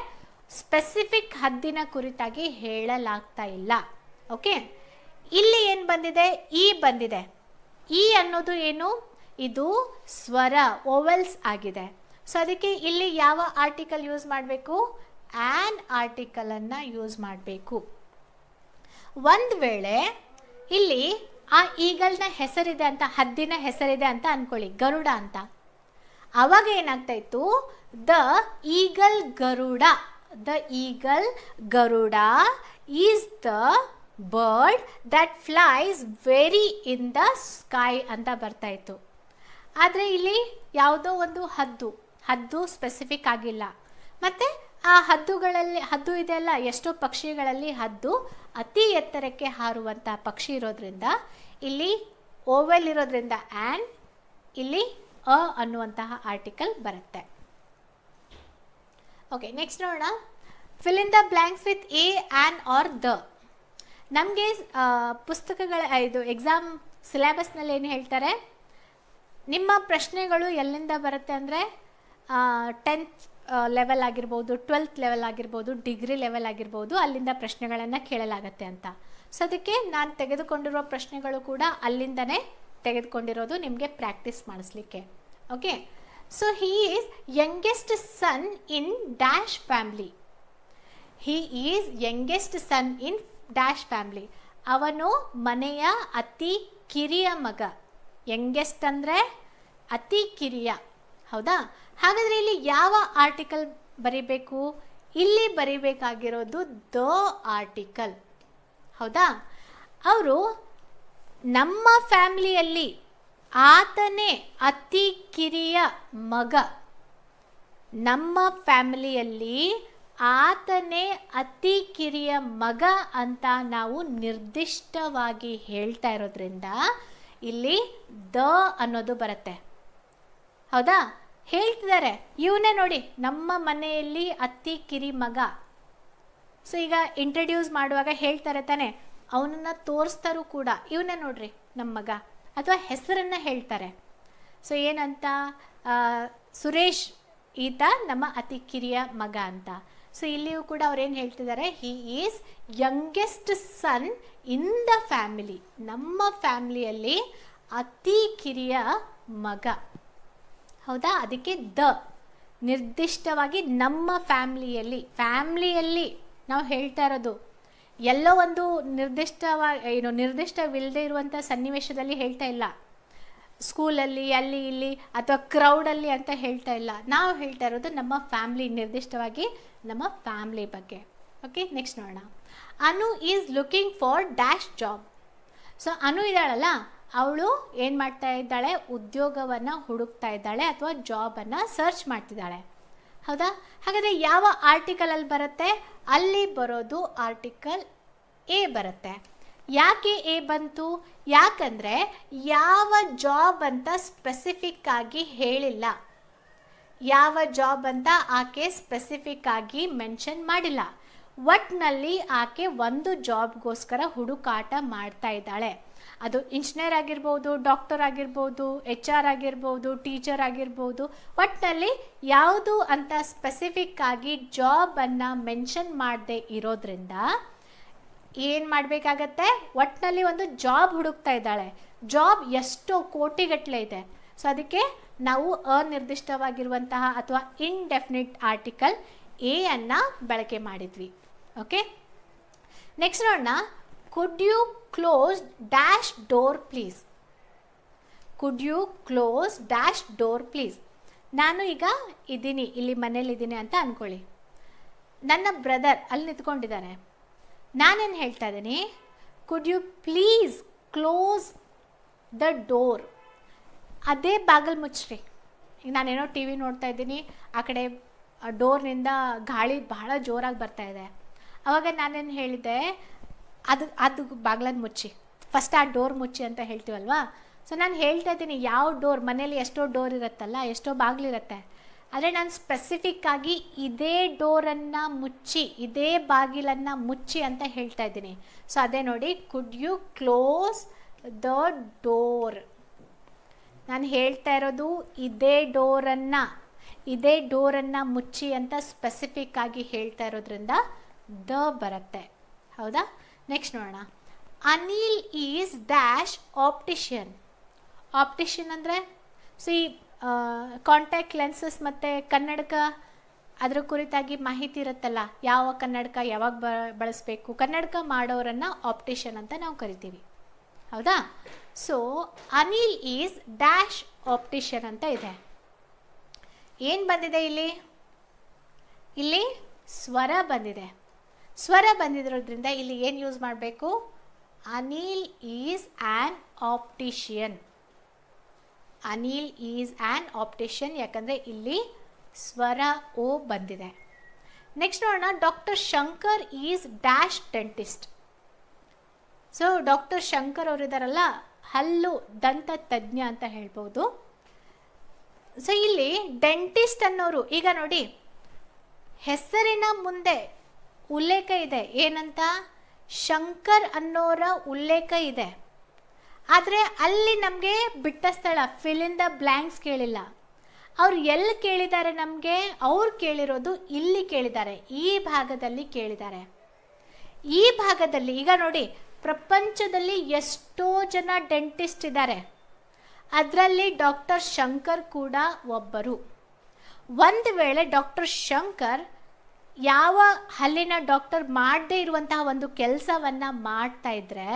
ಸ್ಪೆಸಿಫಿಕ್ ಹದ್ದಿನ ಕುರಿತಾಗಿ ಹೇಳಲಾಗ್ತಾ ಇಲ್ಲ. ಓಕೆ, ಇಲ್ಲಿ ಏನು ಬಂದಿದೆ? ಈ ಬಂದಿದೆ. ಈ ಅನ್ನೋದು ಏನು? ಇದು ಸ್ವರ, ಓವೆಲ್ಸ್ ಆಗಿದೆ. ಸೊ ಅದಕ್ಕೆ ಇಲ್ಲಿ ಯಾವ ಆರ್ಟಿಕಲ್ ಯೂಸ್ ಮಾಡಬೇಕು? ಆ್ಯನ್ ಆರ್ಟಿಕಲನ್ನು ಯೂಸ್ ಮಾಡಬೇಕು. ಒಂದು ವೇಳೆ ಇಲ್ಲಿ ಆ ಈಗಲ್ನ ಹೆಸರಿದೆ ಅಂತ, ಹದ್ದಿನ ಹೆಸರಿದೆ ಅಂತ ಅಂದ್ಕೊಳ್ಳಿ, ಗರುಡ ಅಂತ. ಆವಾಗ ಏನಾಗ್ತಾ ಇತ್ತು? The eagle Garuda is the bird that flies very in the sky ಅಂತ ಬರ್ತಾ ಇತ್ತು. ಆದರೆ ಇಲ್ಲಿ ಯಾವುದೋ ಒಂದು ಹದ್ದು ಸ್ಪೆಸಿಫಿಕ್ ಆಗಿಲ್ಲ. ಮತ್ತು ಆ ಹದ್ದು ಇದೆಯಲ್ಲ, ಎಷ್ಟೋ ಪಕ್ಷಿಗಳಲ್ಲಿ ಹದ್ದು ಅತಿ ಎತ್ತರಕ್ಕೆ ಹಾರುವಂಥ ಪಕ್ಷಿ ಇರೋದ್ರಿಂದ ಇಲ್ಲಿ ಓವೆಲ್ ಇರೋದ್ರಿಂದ ಆ್ಯಂಡ್ ಇಲ್ಲಿ ಅ ಅನ್ನುವಂತಹ ಆರ್ಟಿಕಲ್ ಬರುತ್ತೆ. ಓಕೆ, ನೆಕ್ಸ್ಟ್ ನೋಡೋಣ. Fill in the blanks with A on are the. ನಮಗೆ ಪುಸ್ತಕಗಳ ಇದು ಎಕ್ಸಾಮ್ ಸಿಲೆಬಸ್ನಲ್ಲಿ ಏನು ಹೇಳ್ತಾರೆ, ನಿಮ್ಮ ಪ್ರಶ್ನೆಗಳು ಎಲ್ಲಿಂದ ಬರುತ್ತೆ ಅಂದರೆ 10th ಲೆವೆಲ್ ಆಗಿರ್ಬೋದು, 12th ಲೆವೆಲ್ ಆಗಿರ್ಬೋದು, ಡಿಗ್ರಿ ಲೆವೆಲ್ ಆಗಿರ್ಬೋದು, ಅಲ್ಲಿಂದ ಪ್ರಶ್ನೆಗಳನ್ನು ಕೇಳಲಾಗತ್ತೆ ಅಂತ. ಸೊ ಅದಕ್ಕೆ ನಾನು ತೆಗೆದುಕೊಂಡಿರೋ ಪ್ರಶ್ನೆಗಳು ಕೂಡ ಅಲ್ಲಿಂದನೇ ತೆಗೆದುಕೊಂಡಿರೋದು ನಿಮಗೆ ಪ್ರಾಕ್ಟೀಸ್ ಮಾಡಿಸ್ಲಿಕ್ಕೆ. Okay, so he is youngest son in dash family. He is youngest son in dash family. ಅವನು ಮನೆಯ ಅತಿ ಕಿರಿಯ ಮಗ. ಯಂಗೆಸ್ಟ್ ಅಂದರೆ ಅತಿ ಕಿರಿಯ, ಹೌದಾ? ಹಾಗಾದರೆ ಇಲ್ಲಿ ಯಾವ ಆರ್ಟಿಕಲ್ ಬರಿಬೇಕು? ಇಲ್ಲಿ ಬರಿಬೇಕಾಗಿರೋದು ದ ಆರ್ಟಿಕಲ್, ಹೌದಾ? ಅವರು ನಮ್ಮ ಫ್ಯಾಮಿಲಿಯಲ್ಲಿ ಆತನೇ ಅತಿ ಕಿರಿಯ ಮಗ. ನಮ್ಮ ಫ್ಯಾಮಿಲಿಯಲ್ಲಿ ಆತನೇ ಅತಿ ಕಿರಿಯ ಮಗ ಅಂತ ನಾವು ನಿರ್ದಿಷ್ಟವಾಗಿ ಹೇಳ್ತಾ ಇರೋದ್ರಿಂದ ಇಲ್ಲಿ ದ ಅನ್ನೋದು ಬರುತ್ತೆ, ಹೌದಾ? ಹೇಳ್ತಿದ್ದಾರೆ, ಇವನೇ ನೋಡಿ ನಮ್ಮ ಮನೆಯಲ್ಲಿ ಅತಿ ಕಿರಿ ಮಗ. ಸೊ ಈಗ ಇಂಟ್ರಡ್ಯೂಸ್ ಮಾಡುವಾಗ ಹೇಳ್ತಾರೆ ತಾನೆ, ಅವನನ್ನು ತೋರಿಸ್ತಾರೂ ಕೂಡ ಇವನೇ ನೋಡ್ರಿ ನಮ್ಮ ಮಗ, ಅಥವಾ ಹೆಸರನ್ನು ಹೇಳ್ತಾರೆ. ಸೊ ಏನಂತ, ಸುರೇಶ್ ಈತ ನಮ್ಮ ಅತಿ ಕಿರಿಯ ಮಗ ಅಂತ. ಸೊ ಇಲ್ಲಿಯೂ ಕೂಡ ಅವ್ರೇನು ಹೇಳ್ತಿದ್ದಾರೆ, he is youngest son in the family. ನಮ್ಮ ಫ್ಯಾಮಿಲಿಯಲ್ಲಿ ಅತಿ ಕಿರಿಯ ಮಗ, ಹೌದಾ? ಅದಕ್ಕೆ ದ, ನಿರ್ದಿಷ್ಟವಾಗಿ ನಮ್ಮ ಫ್ಯಾಮಿಲಿಯಲ್ಲಿ ನಾವು ಹೇಳ್ತಾ ಇರೋದು. ಎಲ್ಲೋ ಒಂದು ನಿರ್ದಿಷ್ಟವಿಲ್ಲದೆ ಇರುವಂಥ ಸನ್ನಿವೇಶದಲ್ಲಿ ಹೇಳ್ತಾ ಇಲ್ಲ, ಸ್ಕೂಲಲ್ಲಿ ಅಲ್ಲಿ ಇಲ್ಲಿ ಅಥವಾ ಕ್ರೌಡಲ್ಲಿ ಅಂತ ಹೇಳ್ತಾ ಇಲ್ಲ. ನಾವು ಹೇಳ್ತಾ ಇರೋದು ನಮ್ಮ ಫ್ಯಾಮ್ಲಿ, ನಿರ್ದಿಷ್ಟವಾಗಿ ನಮ್ಮ ಫ್ಯಾಮ್ಲಿ ಬಗ್ಗೆ. ಓಕೆ, ನೆಕ್ಸ್ಟ್ ನೋಡೋಣ. Anu is looking for dash job. So Anu ಇದ್ದಾಳಲ್ಲ, ಅವಳು ಏನು ಮಾಡ್ತಾ ಇದ್ದಾಳೆ, ಉದ್ಯೋಗವನ್ನು ಹುಡುಕ್ತಾ ಇದ್ದಾಳೆ ಅಥವಾ ಜಾಬನ್ನು ಸರ್ಚ್ ಮಾಡ್ತಿದ್ದಾಳೆ, ಹೌದಾ? ಹಾಗಾದರೆ ಯಾವ ಆರ್ಟಿಕಲಲ್ಲಿ ಬರುತ್ತೆ? ಅಲ್ಲಿ ಬರೋದು ಆರ್ಟಿಕಲ್ ಎ ಬರುತ್ತೆ. ಯಾಕೆ ಎ ಬಂತು? ಯಾಕಂದರೆ ಯಾವ ಜಾಬ್ ಅಂತ ಸ್ಪೆಸಿಫಿಕ್ ಆಗಿ ಹೇಳಿಲ್ಲ, ಯಾವ ಜಾಬ್ ಅಂತ ಆಕೆ ಸ್ಪೆಸಿಫಿಕ್ ಆಗಿ ಮೆನ್ಷನ್ ಮಾಡಿಲ್ಲ. ಒಟ್ಟಿನಲ್ಲಿ ಆಕೆ ಒಂದು ಜಾಬ್ಗೋಸ್ಕರ ಹುಡುಕಾಟ ಮಾಡ್ತಾ ಇದ್ದಾಳೆ. ಅದು ಇಂಜಿನಿಯರ್ ಆಗಿರ್ಬೋದು, ಡಾಕ್ಟರ್ ಆಗಿರ್ಬೋದು, HR ಆಗಿರ್ಬೋದು, ಟೀಚರ್ ಆಗಿರ್ಬೋದು. ಒಟ್ಟಿನಲ್ಲಿ ಯಾವುದು ಅಂತ ಸ್ಪೆಸಿಫಿಕ್ ಆಗಿ ಜಾಬನ್ನು ಮೆನ್ಷನ್ ಮಾಡದೆ ಇರೋದ್ರಿಂದ ಏನು ಮಾಡಬೇಕಾಗತ್ತೆ, ಒಟ್ಟಿನಲ್ಲಿ ಒಂದು ಜಾಬ್ ಹುಡುಕ್ತಾ ಇದ್ದಾಳೆ. ಜಾಬ್ ಎಷ್ಟೋ ಕೋಟಿಗಟ್ಟಲೆ ಇದೆ. ಸೊ ಅದಕ್ಕೆ ನಾವು ಅನಿರ್ದಿಷ್ಟವಾಗಿರುವಂತಹ ಅಥವಾ ಇನ್ಡೆಫಿನಿಟ್ ಆರ್ಟಿಕಲ್ ಎ ಅನ್ನು ಬಳಕೆ ಮಾಡಿದ್ವಿ. ಓಕೆ, ನೆಕ್ಸ್ಟ್ ನೋಡೋಣ. Could you close dash door please. Could you close dash door please. ನಾನು ಈಗ ಇದ್ದೀನಿ, ಇಲ್ಲಿ ಮನೇಲಿದ್ದೀನಿ ಅಂತ ಅಂದ್ಕೊಳ್ಳಿ. ನನ್ನ ಬ್ರದರ್ ಅಲ್ಲಿ ನಿಂತ್ಕೊಂಡಿದ್ದಾನೆ. ನಾನೇನು ಹೇಳ್ತಾ ಇದ್ದೀನಿ, could you please close the door. ಅದೇ ಬಾಗಿಲು ಮುಚ್ಚ್ರಿ. ಈಗ ನಾನೇನೋ TV ನೋಡ್ತಾ ಇದ್ದೀನಿ, ಆ ಕಡೆ ಡೋರ್ನಿಂದ ಗಾಳಿ ಬಹಳ ಜೋರಾಗಿ ಬರ್ತಾ ಇದೆ. ಆವಾಗ ನಾನೇನು ಹೇಳಿದೆ, ಅದು ಬಾಗಿಲನ್ನು ಮುಚ್ಚಿ, ಫಸ್ಟ್ ಆ ಡೋರ್ ಮುಚ್ಚಿ ಅಂತ ಹೇಳ್ತೀವಲ್ವಾ. ಸೊ ನಾನು ಹೇಳ್ತಾ ಇದ್ದೀನಿ, ಯಾವ ಡೋರ್, ಮನೇಲಿ ಎಷ್ಟೋ ಡೋರ್ ಇರುತ್ತಲ್ಲ, ಎಷ್ಟೋ ಬಾಗಿಲಿರುತ್ತೆ. ಆದರೆ ನಾನು ಸ್ಪೆಸಿಫಿಕ್ ಆಗಿ ಇದೇ ಡೋರನ್ನು ಮುಚ್ಚಿ, ಇದೇ ಬಾಗಿಲನ್ನು ಮುಚ್ಚಿ ಅಂತ ಹೇಳ್ತಾ ಇದ್ದೀನಿ. ಸೊ ಅದೇ ನೋಡಿ, could you close the door. ನಾನು ಹೇಳ್ತಾ ಇರೋದು ಇದೇ ಡೋರನ್ನು ಮುಚ್ಚಿ ಅಂತ ಸ್ಪೆಸಿಫಿಕ್ ಆಗಿ ಹೇಳ್ತಾ ಇರೋದ್ರಿಂದ ದ ಬರುತ್ತೆ, ಹೌದಾ? ನೆಕ್ಸ್ಟ್ ನೋಡೋಣ. Anil is dash optician. Optician ಅಂದರೆ ಈ ಕಾಂಟ್ಯಾಕ್ಟ್ ಲೆನ್ಸಸ್ ಮತ್ತು ಕನ್ನಡಕ, ಅದರ ಕುರಿತಾಗಿ ಮಾಹಿತಿ ಇರುತ್ತಲ್ಲ, ಯಾವ ಕನ್ನಡಕ ಯಾವಾಗ ಬಳಸಬೇಕು, ಕನ್ನಡಕ ಮಾಡೋರನ್ನು ಆಪ್ಟಿಷಿಯನ್ ಅಂತ ನಾವು ಕರಿತೀವಿ, ಹೌದಾ? ಸೊ ಅನಿಲ್ ಈಸ್ ಡ್ಯಾಶ್ ಆಪ್ಟಿಷಿಯನ್ ಅಂತ ಇದೆ. ಏನು ಬಂದಿದೆ ಇಲ್ಲಿ ಸ್ವರ ಬಂದಿದೆ. ಸ್ವರ ಬಂದಿರೋದ್ರಿಂದ ಇಲ್ಲಿ ಏನು ಯೂಸ್ ಮಾಡಬೇಕು? Anil is an optician. Anil is an optician, ಯಾಕಂದರೆ ಇಲ್ಲಿ ಸ್ವರ ಓ ಬಂದಿದೆ. ನೆಕ್ಸ್ಟ್ ನೋಡೋಣ. Doctor Shankar is dash dentist. So doctor Shankar ಅವರಿದ್ದಾರಲ್ಲ, ಹಲ್ಲು ದಂತ ತಜ್ಞ ಅಂತ ಹೇಳ್ಬೋದು. ಸೊ ಇಲ್ಲಿ ಡೆಂಟಿಸ್ಟ್ ಅನ್ನೋರು, ಈಗ ನೋಡಿ ಹೆಸರಿನ ಮುಂದೆ ಉಲ್ಲೇಖ ಇದೆ. ಏನಂತ? ಶಂಕರ್ ಅನ್ನೋರ ಉಲ್ಲೇಖ ಇದೆ. ಆದರೆ ಅಲ್ಲಿ ನಮಗೆ ಬಿಟ್ಟ ಸ್ಥಳ ಫಿಲ್ ಇನ್ ದ ಬ್ಲ್ಯಾಂಕ್ಸ್ ಕೇಳಿಲ್ಲ. ಅವ್ರು ಎಲ್ಲಿ ಕೇಳಿದ್ದಾರೆ? ನಮಗೆ ಅವ್ರು ಕೇಳಿರೋದು ಇಲ್ಲಿ ಕೇಳಿದ್ದಾರೆ, ಈ ಭಾಗದಲ್ಲಿ ಕೇಳಿದ್ದಾರೆ. ಈ ಭಾಗದಲ್ಲಿ ಈಗ ನೋಡಿ, ಪ್ರಪಂಚದಲ್ಲಿ ಎಷ್ಟೋ ಜನ ಡೆಂಟಿಸ್ಟ್ ಇದ್ದಾರೆ, ಅದರಲ್ಲಿ ಡಾಕ್ಟರ್ ಶಂಕರ್ ಕೂಡ ಒಬ್ಬರು. ಒಂದು ವೇಳೆ ಡಾಕ್ಟರ್ ಶಂಕರ್ ಯಾವ ಹಲ್ಲಿನ ಡಾಕ್ಟರ್ ಮಾಡದೇ ಇರುವಂತಹ ಒಂದು ಕೆಲಸವನ್ನು ಮಾಡ್ತಾ ಇದ್ರೆ,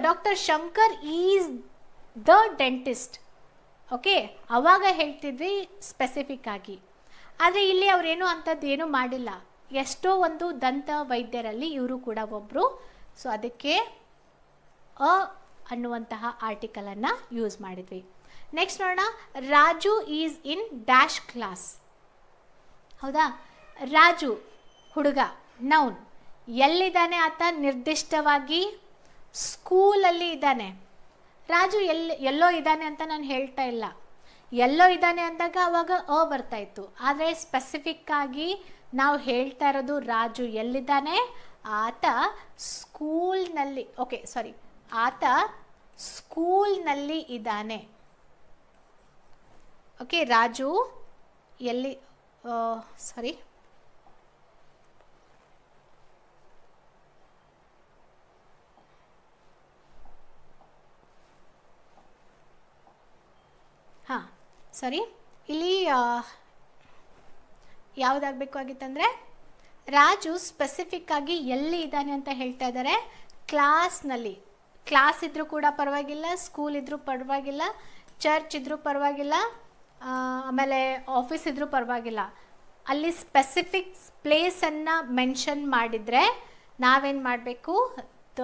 doctor Shankar is the dentist. Okay, ಅವಾಗ ಹೇಳ್ತಿದ್ವಿ ಸ್ಪೆಸಿಫಿಕ್ ಆಗಿ. ಆದರೆ ಇಲ್ಲಿ ಅವರೇನು ಅಂಥದ್ದು ಏನೂ ಮಾಡಿಲ್ಲ. ಎಷ್ಟೋ ಒಂದು ದಂತ ವೈದ್ಯರಲ್ಲಿ ಇವರು ಕೂಡ ಒಬ್ಬರು. ಸೊ ಅದಕ್ಕೆ ಅ ಅನ್ನುವಂತಹ ಆರ್ಟಿಕಲನ್ನು ಯೂಸ್ ಮಾಡಿದ್ವಿ. ನೆಕ್ಸ್ಟ್ ನೋಡೋಣ, Raju is in dash class. ಹೌದಾ? ರಾಜು ಹುಡುಗ, ನೌನ್. ಎಲ್ಲಿದ್ದಾನೆ ಆತ? ನಿರ್ದಿಷ್ಟವಾಗಿ ಸ್ಕೂಲಲ್ಲಿ ಇದ್ದಾನೆ. ರಾಜು ಎಲ್ಲೋ ಇದ್ದಾನೆ ಅಂತ ನಾನು ಹೇಳ್ತಾ ಇಲ್ಲ. ಎಲ್ಲೋ ಇದ್ದಾನೆ ಅಂದಾಗ ಅವಾಗ ಅ ಬರ್ತಾ ಇತ್ತು. ಆದರೆ ಸ್ಪೆಸಿಫಿಕ್ ಆಗಿ ನಾವು ಹೇಳ್ತಾ ಇರೋದು ರಾಜು ಎಲ್ಲಿದ್ದಾನೆ? ಆತ ಸ್ಕೂಲ್ನಲ್ಲಿ, ಓಕೆ ಸಾರಿ, ಆತ ಸ್ಕೂಲ್ನಲ್ಲಿ ಇದ್ದಾನೆ. ಓಕೆ, ರಾಜು ಎಲ್ಲಿ, ಸಾರಿ, ಹಾಂ ಸರಿ, ಇಲ್ಲಿ ಯಾವುದಾಗಬೇಕಾಗಿತ್ತಂದರೆ ರಾಜು ಸ್ಪೆಸಿಫಿಕ್ ಆಗಿ ಎಲ್ಲಿ ಇದ್ದಾನೆ ಅಂತ ಹೇಳ್ತಾ ಇದ್ದಾರೆ. ಕ್ಲಾಸ್ನಲ್ಲಿ. ಕ್ಲಾಸ್ ಇದ್ರೂ ಕೂಡ ಪರವಾಗಿಲ್ಲ, ಸ್ಕೂಲ್ ಇದ್ರೂ ಪರವಾಗಿಲ್ಲ, ಚರ್ಚ್ ಇದ್ರೂ ಪರವಾಗಿಲ್ಲ, ಆಮೇಲೆ ಆಫೀಸ್ ಇದ್ರೂ ಪರವಾಗಿಲ್ಲ. ಅಲ್ಲಿ ಸ್ಪೆಸಿಫಿಕ್ ಪ್ಲೇಸನ್ನು ಮೆನ್ಷನ್ ಮಾಡಿದರೆ ನಾವೇನು ಮಾಡಬೇಕು? ದ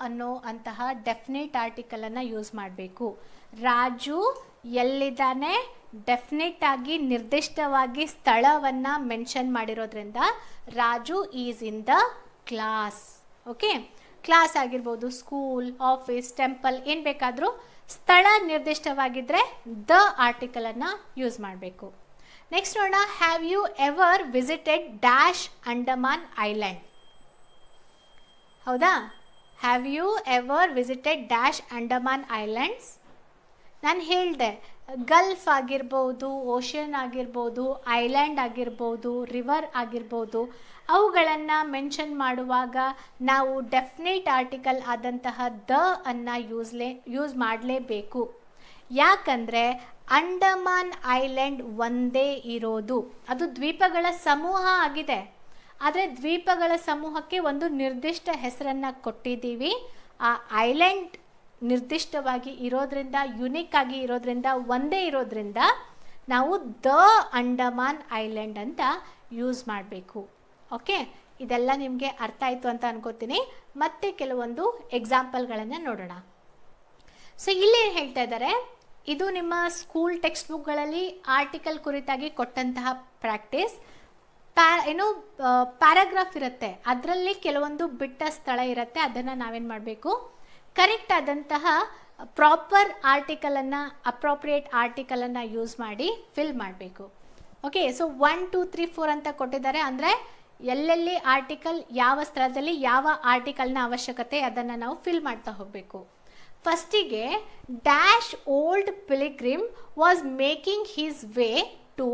ಅನ್ನೋ ಅಂತಹ ಡೆಫಿನೆಟ್ ಆರ್ಟಿಕಲನ್ನು ಯೂಸ್ ಮಾಡಬೇಕು. ರಾಜು ಎಲ್ಲಿದ್ದಾನೆ? ಡೆಫಿನೆಟ್ ಆಗಿ ನಿರ್ದಿಷ್ಟವಾಗಿ ಸ್ಥಳವನ್ನು ಮೆನ್ಷನ್ ಮಾಡಿರೋದ್ರಿಂದ Raju is in the class. Okay, class ಆಗಿರ್ಬೋದು, ಸ್ಕೂಲ್, ಆಫೀಸ್, ಟೆಂಪಲ್, ಏನು ಬೇಕಾದರೂ ಸ್ಥಳ ನಿರ್ದಿಷ್ಟವಾಗಿದ್ದರೆ ದ ಆರ್ಟಿಕಲನ್ನು ಯೂಸ್ ಮಾಡಬೇಕು. ನೆಕ್ಸ್ಟ್ ನೋಡೋಣ, have you ever visited dash Andaman island. ಹೌದಾ? Have you ever visited dash Andaman islands. ನಾನು ಹೇಳಿದೆ, ಗಲ್ಫ್ ಆಗಿರ್ಬೋದು, ಓಷನ್ ಆಗಿರ್ಬೋದು, ಐಲ್ಯಾಂಡ್ ಆಗಿರ್ಬೋದು, ರಿವರ್ ಆಗಿರ್ಬೋದು, ಅವುಗಳನ್ನು ಮೆನ್ಷನ್ ಮಾಡುವಾಗ ನಾವು ಡೆಫಿನೆಟ್ ಆರ್ಟಿಕಲ್ ಆದಂತಹ ದ ಅನ್ನು ಯೂಸ್ ಮಾಡಲೇಬೇಕು. ಯಾಕಂದರೆ ಅಂಡಮಾನ್ ಐಲ್ಯಾಂಡ್ ಒಂದೇ ಇರೋದು, ಅದು ದ್ವೀಪಗಳ ಸಮೂಹ ಆಗಿದೆ. ಆದರೆ ದ್ವೀಪಗಳ ಸಮೂಹಕ್ಕೆ ಒಂದು ನಿರ್ದಿಷ್ಟ ಹೆಸರನ್ನು ಕೊಟ್ಟಿದ್ದೀವಿ. ಆ ಐಲ್ಯಾಂಡ್ ನಿರ್ದಿಷ್ಟವಾಗಿ ಇರೋದ್ರಿಂದ, ಯುನಿಕ್ ಆಗಿ ಇರೋದ್ರಿಂದ, ಒಂದೇ ಇರೋದ್ರಿಂದ ನಾವು ದ ಅಂಡಮಾನ್ ಐಲ್ಯಾಂಡ್ ಅಂತ ಯೂಸ್ ಮಾಡಬೇಕು. ಓಕೆ, ಇದೆಲ್ಲ ನಿಮಗೆ ಅರ್ಥ ಆಯಿತು ಅಂತ ಅನ್ಕೋತೀನಿ. ಮತ್ತೆ ಕೆಲವೊಂದು ಎಕ್ಸಾಂಪಲ್ಗಳನ್ನು ನೋಡೋಣ. ಸೊ ಇಲ್ಲಿ ಏನು ಹೇಳ್ತಾ ಇದ್ದಾರೆ, ಇದು ನಿಮ್ಮ ಸ್ಕೂಲ್ ಟೆಕ್ಸ್ಟ್ ಬುಕ್ಗಳಲ್ಲಿ ಆರ್ಟಿಕಲ್ ಕುರಿತಾಗಿ ಕೊಟ್ಟಂತಹ ಪ್ರಾಕ್ಟೀಸ್. ಪ್ಯಾರಾಗ್ರಾಫ್ ಇರುತ್ತೆ, ಅದರಲ್ಲಿ ಕೆಲವೊಂದು ಬಿಟ್ಟ ಸ್ಥಳ ಇರುತ್ತೆ. ಅದನ್ನು ನಾವೇನು ಮಾಡಬೇಕು? ಕರೆಕ್ಟ್ ಆದಂತಹ ಪ್ರಾಪರ್ ಆರ್ಟಿಕಲನ್ನು, ಅಪ್ರೋಪ್ರಿಯೇಟ್ ಆರ್ಟಿಕಲನ್ನು ಯೂಸ್ ಮಾಡಿ ಫಿಲ್ ಮಾಡಬೇಕು. ಓಕೆ, ಸೊ 1, 2, 3, 4 ಅಂತ ಕೊಟ್ಟಿದ್ದಾರೆ. ಅಂದರೆ ಎಲ್ಲೆಲ್ಲಿ ಆರ್ಟಿಕಲ್, ಯಾವ ಸ್ಥಳದಲ್ಲಿ ಯಾವ ಆರ್ಟಿಕಲ್ನ ಅವಶ್ಯಕತೆ, ಅದನ್ನು ನಾವು ಫಿಲ್ ಮಾಡ್ತಾ ಹೋಗಬೇಕು. ಫಸ್ಟಿಗೆ dash old pilgrim was making his way to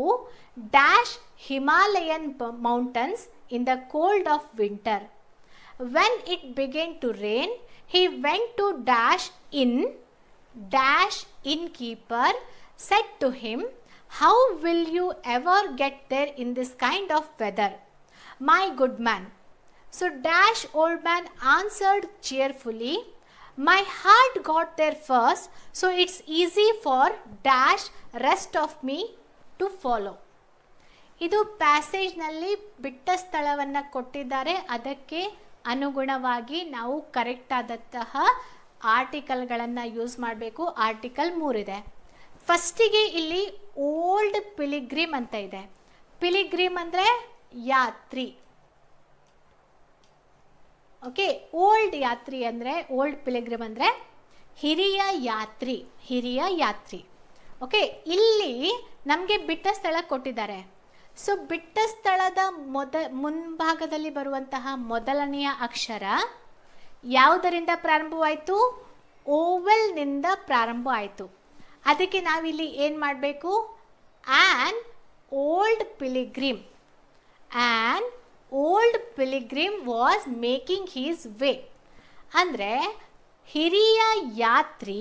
dash Himalayan mountains in the cold of winter. When it began to rain, he went to dash innkeeper said to him, how will you ever get there in this kind of weather, my good man? So dash old man answered cheerfully, my heart got there first, so it's easy for dash rest of me to follow. ಇದು ಪ್ಯಾಸೇಜ್ನಲ್ಲಿ ಬಿಟ್ಟ ಸ್ಥಳವನ್ನು ಕೊಟ್ಟಿದ್ದಾರೆ. ಅದಕ್ಕೆ ಅನುಗುಣವಾಗಿ ನಾವು correct ಆದಂತಹ ಆರ್ಟಿಕಲ್ಗಳನ್ನು use ಮಾಡಬೇಕು. Article 3 ಇದೆ. ಫಸ್ಟಿಗೆ ಇಲ್ಲಿ ಓಲ್ಡ್ ಪಿಲಿಗ್ರಿಮ್ ಅಂತ ಇದೆ. ಪಿಲಿಗ್ರಿಮ್ ಅಂದರೆ ಯಾತ್ರಿ. ಓಕೆ, ಓಲ್ಡ್ ಯಾತ್ರಿ ಅಂದರೆ, ಓಲ್ಡ್ ಪಿಲಿಗ್ರಿಮ್ ಅಂದರೆ ಹಿರಿಯ ಯಾತ್ರಿ, ಹಿರಿಯ ಯಾತ್ರಿ. ಓಕೆ, ಇಲ್ಲಿ ನಮಗೆ ಬಿಟ್ಟ ಸ್ಥಳ ಕೊಟ್ಟಿದ್ದಾರೆ. ಸೊ ಬಿಟ್ಟ ಸ್ಥಳದ ಮುಂಭಾಗದಲ್ಲಿ ಬರುವಂತಹ ಮೊದಲನೆಯ ಅಕ್ಷರ ಯಾವುದರಿಂದ ಪ್ರಾರಂಭವಾಯಿತು? ಓವೆಲ್ನಿಂದ ಪ್ರಾರಂಭ ಆಯಿತು. ಅದಕ್ಕೆ ನಾವಿಲ್ಲಿ ಏನು ಮಾಡಬೇಕು? An old pilgrim, an old pilgrim was making his way. ಅಂದರೆ ಹಿರಿಯ ಯಾತ್ರಿ,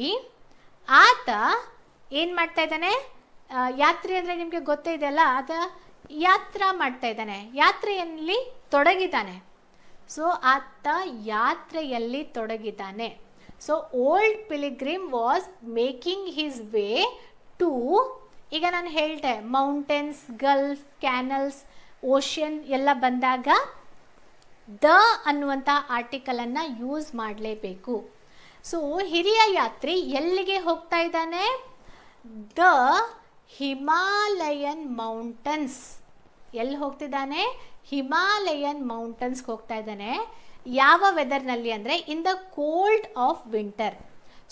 ಆತ ಏನು ಮಾಡ್ತಾ ಇದ್ದಾನೆ? ಯಾತ್ರಿ ಅಂದರೆ ನಿಮಗೆ ಗೊತ್ತೇ ಇದೆಯಲ್ಲ, ಆತ ಯಾತ್ರಾ ಮಾಡ್ತಾ ಇದ್ದಾನೆ, ಯಾತ್ರೆಯಲ್ಲಿ ತೊಡಗಿದ್ದಾನೆ. ಸೊ ಆತ ಯಾತ್ರೆಯಲ್ಲಿ ತೊಡಗಿದ್ದಾನೆ. So old pilgrim was making his way to, ಈಗ ನಾನು ಹೇಳಿದೆ ಮೌಂಟೇನ್ಸ್, ಗಲ್ಫ್, ಕ್ಯಾನಲ್ಸ್, ಓಷನ್ ಎಲ್ಲ ಬಂದಾಗ ದ ಅನ್ನುವಂಥ ಆರ್ಟಿಕಲನ್ನು ಯೂಸ್ ಮಾಡಲೇಬೇಕು. ಸೊ ಹಿರಿಯ ಯಾತ್ರಿ ಎಲ್ಲಿಗೆ ಹೋಗ್ತಾ ಇದ್ದಾನೆ? The Himalayan mountains. ಎಲ್ಲಿ ಹೋಗ್ತಿದ್ದಾನೆ? ಹಿಮಾಲಯನ್ ಮೌಂಟನ್ಸ್ಗೆ ಹೋಗ್ತಾ ಇದ್ದಾನೆ. ಯಾವ ವೆದರ್ನಲ್ಲಿ ಅಂದರೆ ಇನ್ the cold of winter.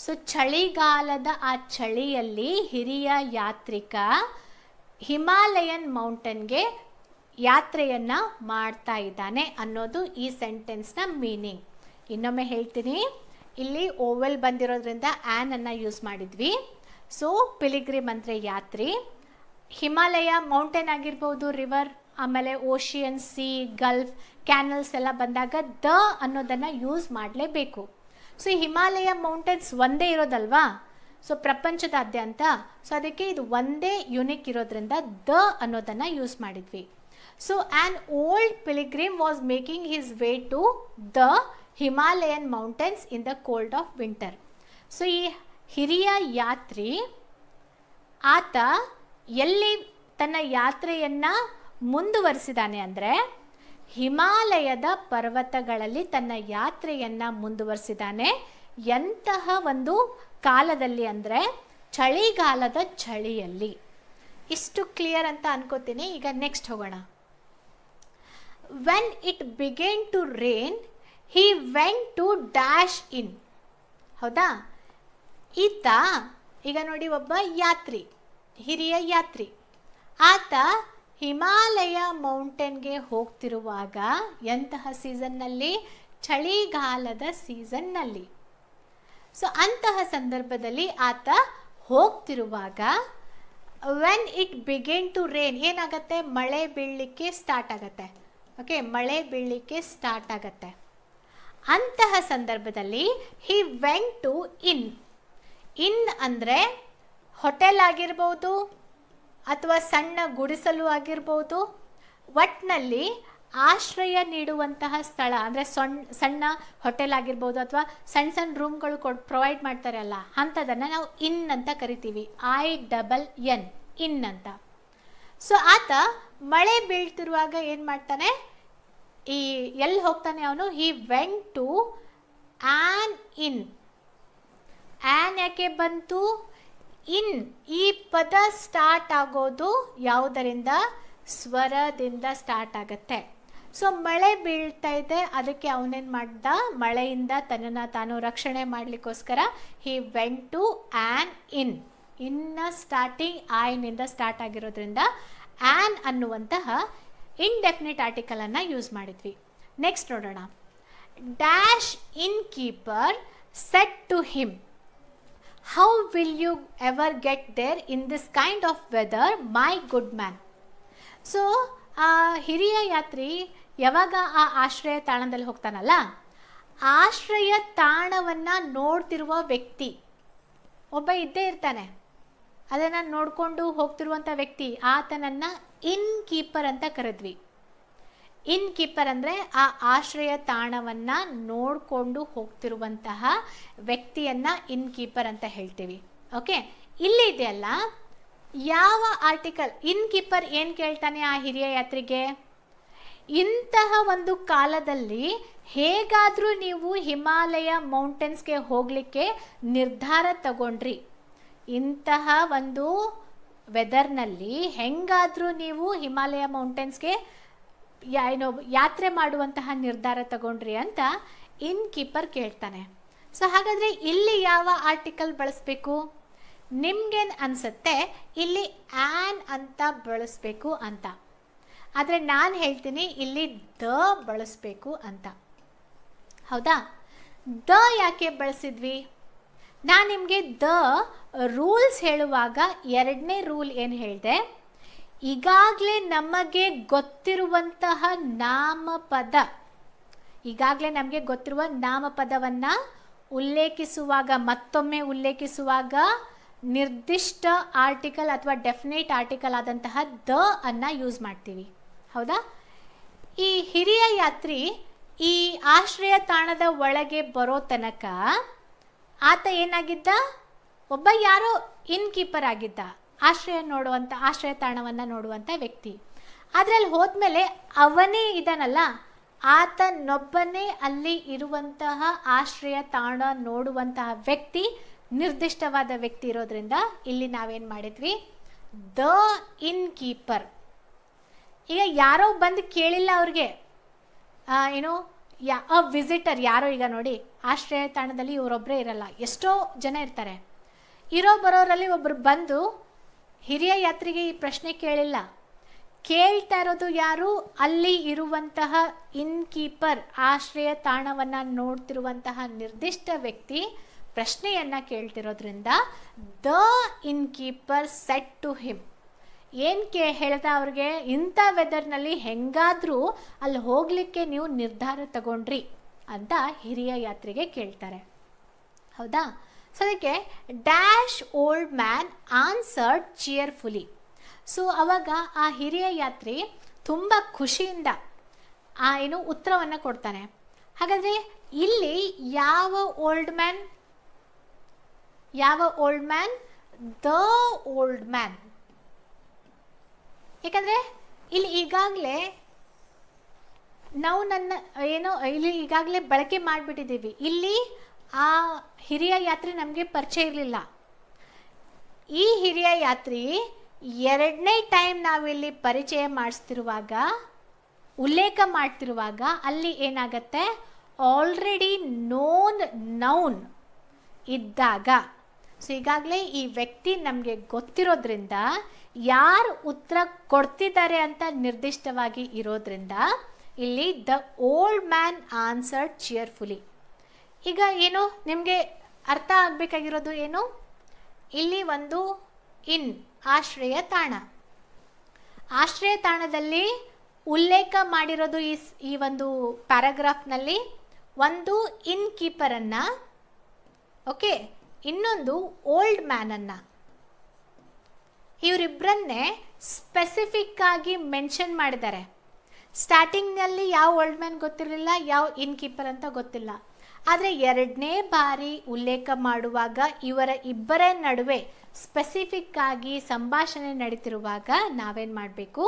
So ಚಳಿಗಾಲದ ಆ ಚಳಿಯಲ್ಲಿ ಹಿರಿಯ ಯಾತ್ರಿಕ ಹಿಮಾಲಯನ್ ಮೌಂಟನ್ಗೆ ಯಾತ್ರೆಯನ್ನು ಮಾಡ್ತಾ ಇದ್ದಾನೆ ಅನ್ನೋದು ಈ ಸೆಂಟೆನ್ಸ್ನ ಮೀನಿಂಗ್. ಇನ್ನೊಮ್ಮೆ ಹೇಳ್ತೀನಿ, ಇಲ್ಲಿ ಓವೆಲ್ ಬಂದಿರೋದ್ರಿಂದ ಆ್ಯನ್ ಅನ್ನು ಯೂಸ್ ಮಾಡಿದ್ವಿ. ಸೊ ಪಿಲಿಗ್ರಿಮ್ ಅಂದರೆ ಯಾತ್ರಿ, ಹಿಮಾಲಯ ಮೌಂಟೇನ್ ಆಗಿರ್ಬೋದು, ರಿವರ್, ಆಮೇಲೆ ಓಷಿಯನ್, ಸಿ, ಗಲ್ಫ್, ಕ್ಯಾನಲ್ಸ್ ಎಲ್ಲ ಬಂದಾಗ ದ ಅನ್ನೋದನ್ನು ಯೂಸ್ ಮಾಡಲೇಬೇಕು. ಸೊ ಹಿಮಾಲಯ ಮೌಂಟೇನ್ಸ್ ಒಂದೇ ಇರೋದಲ್ವಾ, ಸೊ ಪ್ರಪಂಚದಾದ್ಯಂತ. ಸೊ ಅದಕ್ಕೆ ಇದು ಒಂದೇ ಯುನಿಕ್ ಇರೋದ್ರಿಂದ ದ ಅನ್ನೋದನ್ನು ಯೂಸ್ ಮಾಡಿದ್ವಿ. So an old pilgrim was making his way to the Himalayan mountains in the cold of winter. So ಈ ಹಿರಿಯ ಯಾತ್ರಿ ಆತ ಎಲ್ಲಿ ತನ್ನ ಯಾತ್ರೆಯನ್ನು ಮುಂದುವರಿಸಿದ್ದಾನೆ ಅಂದರೆ ಹಿಮಾಲಯದ ಪರ್ವತಗಳಲ್ಲಿ ತನ್ನ ಯಾತ್ರೆಯನ್ನು ಮುಂದುವರಿಸಿದ್ದಾನೆ. ಎಂತಹ ಒಂದು ಕಾಲದಲ್ಲಿ ಅಂದರೆ ಚಳಿಗಾಲದ ಚಳಿಯಲ್ಲಿ. ಇಷ್ಟು ಕ್ಲಿಯರ್ ಅಂತ ಅನ್ಕೋತೀನಿ. ಈಗ ನೆಕ್ಸ್ಟ್ ಹೋಗೋಣ. When it began to rain he went to dash inn. ಹೌದಾ? ಈತ ಈಗ ನೋಡಿ, ಒಬ್ಬ ಯಾತ್ರಿ, ಹಿರಿಯ ಯಾತ್ರಿ, ಆತ ಹಿಮಾಲಯ ಮೌಂಟೇನ್ಗೆ ಹೋಗ್ತಿರುವಾಗ ಎಂತಹ ಸೀಸನ್ನಲ್ಲಿ? ಚಳಿಗಾಲದ ಸೀಸನ್ನಲ್ಲಿ. ಸೊ ಅಂತಹ ಸಂದರ್ಭದಲ್ಲಿ ಆತ ಹೋಗ್ತಿರುವಾಗ when it began to rain ಏನಾಗತ್ತೆ? ಮಳೆ ಬೀಳಲಿಕ್ಕೆ ಸ್ಟಾರ್ಟ್ ಆಗತ್ತೆ. ಓಕೆ, ಮಳೆ ಬೀಳಲಿಕ್ಕೆ ಸ್ಟಾರ್ಟ್ ಆಗತ್ತೆ. ಅಂತಹ ಸಂದರ್ಭದಲ್ಲಿ ಹಿ ವೆಂಟ್ ಟು ಇನ್. ಇನ್ ಅಂದರೆ ಹೋಟೆಲ್ ಆಗಿರ್ಬೋದು ಅಥವಾ ಸಣ್ಣ ಗುಡಿಸಲು ಆಗಿರ್ಬೋದು, ಒಟ್ಟಿನಲ್ಲಿ ಆಶ್ರಯ ನೀಡುವಂತಹ ಸ್ಥಳ ಅಂದರೆ ಸಣ್ಣ ಹೋಟೆಲ್ ಆಗಿರ್ಬೋದು ಅಥವಾ ಸಣ್ಣ ಸಣ್ಣ ರೂಮ್ಗಳು ಪ್ರೊವೈಡ್ ಮಾಡ್ತಾರಲ್ಲ, ಅಂಥದನ್ನು ನಾವು ಇನ್ ಅಂತ ಕರಿತೀವಿ. INN, ಇನ್ ಅಂತ. ಸೊ ಆತ ಮಳೆ ಬೀಳ್ತಿರುವಾಗ ಏನು ಮಾಡ್ತಾನೆ? ಎಲ್ಲಿ ಹೋಗ್ತಾನೆ ಅವನು? He went to an inn. An ಯಾಕೆ ಬಂತು? ಇನ್. ಈ ಪದ ಸ್ಟಾರ್ಟ್ ಆಗೋದು ಯಾವುದರಿಂದ? ಸ್ವರದಿಂದ ಸ್ಟಾರ್ಟ್ ಆಗತ್ತೆ. ಸೊ ಮಳೆ ಬೀಳ್ತಾ ಇದೆ, ಅದಕ್ಕೆ ಅವನೇನು ಮಾಡ್ದ? ಮಳೆಯಿಂದ ತನ್ನನ್ನು ತಾನು ರಕ್ಷಣೆ ಮಾಡಲಿಕ್ಕೋಸ್ಕರ he went to an inn. ಇನ್ನ ಸ್ಟಾರ್ಟಿಂಗ್ ಐನಿಂದ ಸ್ಟಾರ್ಟ್ ಆಗಿರೋದ್ರಿಂದ ಆನ್ ಅನ್ನುವಂತಹ ಇಂಡೆಫಿನಿಟ್ ಆರ್ಟಿಕಲನ್ನು ಯೂಸ್ ಮಾಡಿದ್ವಿ. ನೆಕ್ಸ್ಟ್ ನೋಡೋಣ. Dash innkeeper said to him, how will you ever get there in this kind of weather my good man. So ಆ ಹಿರಿಯ ಯಾತ್ರಿ ಯಾವಾಗ ಆ ಆಶ್ರಯ ತಾಣದಲ್ಲಿ ಹೋಗ್ತಾನಲ್ಲ, ಆಶ್ರಯ ತಾಣವನ್ನು ನೋಡ್ತಿರುವ ವ್ಯಕ್ತಿ ಒಬ್ಬ ಇದ್ದೇ ಇರ್ತಾನೆ. ಅದನ್ನು ನೋಡಿಕೊಂಡು ಹೋಗ್ತಿರುವಂಥ ವ್ಯಕ್ತಿ, ಆತನನ್ನು ಇನ್ ಕೀಪರ್ ಅಂತ ಕರೆದ್ವಿ. ಇನ್ ಕೀಪರ್ ಅಂದರೆ ಆ ಆಶ್ರಯ ತಾಣವನ್ನು ನೋಡಿಕೊಂಡು ಹೋಗ್ತಿರುವಂತಹ ವ್ಯಕ್ತಿಯನ್ನು ಇನ್ ಕೀಪರ್ ಅಂತ ಹೇಳ್ತೀವಿ. ಓಕೆ, ಇಲ್ಲಿ ಇದೆಯಲ್ಲ, ಯಾವ ಆರ್ಟಿಕಲ್? ಇನ್ ಕೀಪರ್ ಏನು ಕೇಳ್ತಾನೆ ಆ ಹಿರಿಯ ಯಾತ್ರಿಗೆ? ಇಂತಹ ಒಂದು ಕಾಲದಲ್ಲಿ ಹೇಗಾದರೂ ನೀವು ಹಿಮಾಲಯ ಮೌಂಟೇನ್ಸ್ಗೆ ಹೋಗಲಿಕ್ಕೆ ನಿರ್ಧಾರ ತಗೊಂಡ್ರಿ, ಇಂತಹ ಒಂದು ವೆದರ್ನಲ್ಲಿ ಹೆಂಗಾದರೂ ನೀವು ಹಿಮಾಲಯ ಮೌಂಟೇನ್ಸ್ಗೆ ಯಾತ್ರೆ ಮಾಡುವಂತಹ ನಿರ್ಧಾರ ತಗೊಂಡ್ರಿ ಅಂತ ಇನ್ ಕೀಪರ್ ಕೇಳ್ತಾನೆ. ಸೊ ಹಾಗಾದರೆ ಇಲ್ಲಿ ಯಾವ ಆರ್ಟಿಕಲ್ ಬಳಸಬೇಕು? ನಿಮ್ಗೇನು ಅನಿಸುತ್ತೆ ಇಲ್ಲಿ ಆನ್ ಅಂತ ಬಳಸಬೇಕು ಅಂತ? ಆದರೆ ನಾನು ಹೇಳ್ತೀನಿ ಇಲ್ಲಿ ದ ಬಳಸಬೇಕು ಅಂತ. ಹೌದಾ? ದ ಯಾಕೆ ಬಳಸಿದ್ವಿ? ನಾನು ನಿಮಗೆ ದ ರೂಲ್ಸ್ ಹೇಳುವಾಗ ಎರಡನೇ ರೂಲ್ ಏನು ಹೇಳಿದೆ? ಈಗಾಗಲೇ ನಮಗೆ ಗೊತ್ತಿರುವಂತಹ ನಾಮಪದ, ಈಗಾಗಲೇ ನಮಗೆ ಗೊತ್ತಿರುವ ನಾಮಪದವನ್ನು ಉಲ್ಲೇಖಿಸುವಾಗ, ಮತ್ತೊಮ್ಮೆ ಉಲ್ಲೇಖಿಸುವಾಗ ನಿರ್ದಿಷ್ಟ ಆರ್ಟಿಕಲ್ ಅಥವಾ ಡೆಫಿನೇಟ್ ಆರ್ಟಿಕಲ್ ಆದಂತಹ ದ ಅನ್ನು ಯೂಸ್ ಮಾಡ್ತೀವಿ. ಹೌದಾ? ಈ ಹಿರಿಯ ಯಾತ್ರಿ ಈ ಆಶ್ರಯ ತಾಣದ ಒಳಗೆ ಬರೋ ತನಕ ಆತ ಏನಾಗಿದ್ದ? ಒಬ್ಬ ಯಾರೋ ಇನ್ಕೀಪರ್ ಆಗಿದ್ದ, ಆಶ್ರಯ ತಾಣವನ್ನು ನೋಡುವಂಥ ವ್ಯಕ್ತಿ. ಆದರೆ ಅಲ್ಲಿ ಹೋದ್ಮೇಲೆ ಅವನೇ ಇದನ್ನಲ್ಲ, ಆತನೊಬ್ಬನೇ ಅಲ್ಲಿ ಇರುವಂತಹ ಆಶ್ರಯ ತಾಣ ನೋಡುವಂತಹ ವ್ಯಕ್ತಿ, ನಿರ್ದಿಷ್ಟವಾದ ವ್ಯಕ್ತಿ ಇರೋದ್ರಿಂದ ಇಲ್ಲಿ ನಾವೇನು ಮಾಡಿದ್ವಿ? ದ ಇನ್ಕೀಪರ್. ಈಗ ಯಾರೋ ಬಂದು ಕೇಳಿಲ್ಲ ಅವ್ರಿಗೆ, ಏನು ವಿಸಿಟರ್ ಯಾರೋ, ಈಗ ನೋಡಿ ಆಶ್ರಯ ತಾಣದಲ್ಲಿ ಇವರೊಬ್ಬರೇ ಇರಲ್ಲ, ಎಷ್ಟೋ ಜನ ಇರ್ತಾರೆ. ಇರೋ ಬರೋರಲ್ಲಿ ಒಬ್ಬರು ಬಂದು ಹಿರಿಯ ಯಾತ್ರಿಗೆ ಈ ಪ್ರಶ್ನೆ ಕೇಳಿಲ್ಲ. ಕೇಳ್ತಾ ಇರೋದು ಯಾರು? ಅಲ್ಲಿ ಇರುವಂತಹ ಇನ್ಕೀಪರ್, ಆಶ್ರಯ ತಾಣವನ್ನು ನೋಡ್ತಿರುವಂತಹ ನಿರ್ದಿಷ್ಟ ವ್ಯಕ್ತಿ ಪ್ರಶ್ನೆಯನ್ನು ಕೇಳ್ತಿರೋದ್ರಿಂದ ದ ಇನ್ಕೀಪರ್ ಸೆಟ್ ಟು ಹಿಮ್. ಏನು ಹೇಳ್ದ ಅವ್ರಿಗೆ? ಇಂಥ ವೆದರ್ನಲ್ಲಿ ಹೆಂಗಾದರೂ ಅಲ್ಲಿ ಹೋಗಲಿಕ್ಕೆ ನೀವು ನಿರ್ಧಾರ ತಗೊಂಡ್ರಿ ಅಂತ ಹಿರಿಯ ಯಾತ್ರಿಗೆ ಕೇಳ್ತಾರೆ. ಹೌದಾ? ಸೊ ಅದಕ್ಕೆ dash old man answered ಚಿಯರ್ಫುಲಿ. So ಅವಾಗ ಆ ಹಿರಿಯ ಯಾತ್ರಿ ತುಂಬ ಖುಷಿಯಿಂದ ಉತ್ತರವನ್ನು ಕೊಡ್ತಾನೆ. ಹಾಗಾದರೆ ಇಲ್ಲಿ ಯಾವ old man? The old man. ಯಾಕಂದರೆ ಇಲ್ಲಿ ಈಗಾಗಲೇ ನಾವು ಇಲ್ಲಿ ಈಗಾಗಲೇ ಬಳಕೆ ಮಾಡಿಬಿಟ್ಟಿದ್ದೀವಿ. ಇಲ್ಲಿ ಆ ಹಿರಿಯ ಯಾತ್ರಿ ನಮಗೆ ಪರಿಚಯ ಇರಲಿಲ್ಲ. ಈ ಹಿರಿಯ ಯಾತ್ರಿ ಎರಡನೇ ಟೈಮ್ ನಾವಿಲ್ಲಿ ಪರಿಚಯ ಮಾಡಿಸ್ತಿರುವಾಗ, ಉಲ್ಲೇಖ ಮಾಡ್ತಿರುವಾಗ ಅಲ್ಲಿ ಏನಾಗತ್ತೆ? ಆಲ್ರೆಡಿ ನೋನ್ ನೌನ್ ಇದ್ದಾಗ, ಸೊ ಈಗಾಗಲೇ ಈ ವ್ಯಕ್ತಿ ನಮಗೆ ಗೊತ್ತಿರೋದ್ರಿಂದ, ಯಾರು ಉತ್ತರ ಕೊಡ್ತಿದ್ದಾರೆ ಅಂತ ನಿರ್ದಿಷ್ಟವಾಗಿ ಇರೋದ್ರಿಂದ ಇಲ್ಲಿ ದ ಓಲ್ಡ್ ಮ್ಯಾನ್ ಆನ್ಸರ್ಡ್ ಚಿಯರ್ಫುಲಿ. ಈಗ ಏನು ನಿಮಗೆ ಅರ್ಥ ಆಗಬೇಕಾಗಿರೋದು ಏನು? ಇಲ್ಲಿ ಒಂದು ಆಶ್ರಯ ತಾಣ, ಆಶ್ರಯ ತಾಣದಲ್ಲಿ ಉಲ್ಲೇಖ ಮಾಡಿರೋದು ಈ ಒಂದು ಪ್ಯಾರಾಗ್ರಾಫ್ನಲ್ಲಿ ಒಂದು ಇನ್ಕೀಪರನ್ನು, ಓಕೆ, ಇನ್ನೊಂದು ಓಲ್ಡ್ ಮ್ಯಾನನ್ನು, ಇವರಿಬ್ಬರನ್ನೇ ಸ್ಪೆಸಿಫಿಕ್ ಆಗಿ ಮೆನ್ಷನ್ ಮಾಡಿದ್ದಾರೆ. ಸ್ಟಾರ್ಟಿಂಗ್ನಲ್ಲಿ ಯಾವ ಓಲ್ಡ್ ಮ್ಯಾನ್ ಗೊತ್ತಿರಲಿಲ್ಲ, ಯಾವ ಇನ್ಕೀಪರ್ ಅಂತ ಗೊತ್ತಿಲ್ಲ. ಆದರೆ ಎರಡನೇ ಬಾರಿ ಉಲ್ಲೇಖ ಮಾಡುವಾಗ ಇವರ ಇಬ್ಬರ ನಡುವೆ ಸ್ಪೆಸಿಫಿಕ್ ಆಗಿ ಸಂಭಾಷಣೆ ನಡೀತಿರುವಾಗ ನಾವೇನು ಮಾಡಬೇಕು?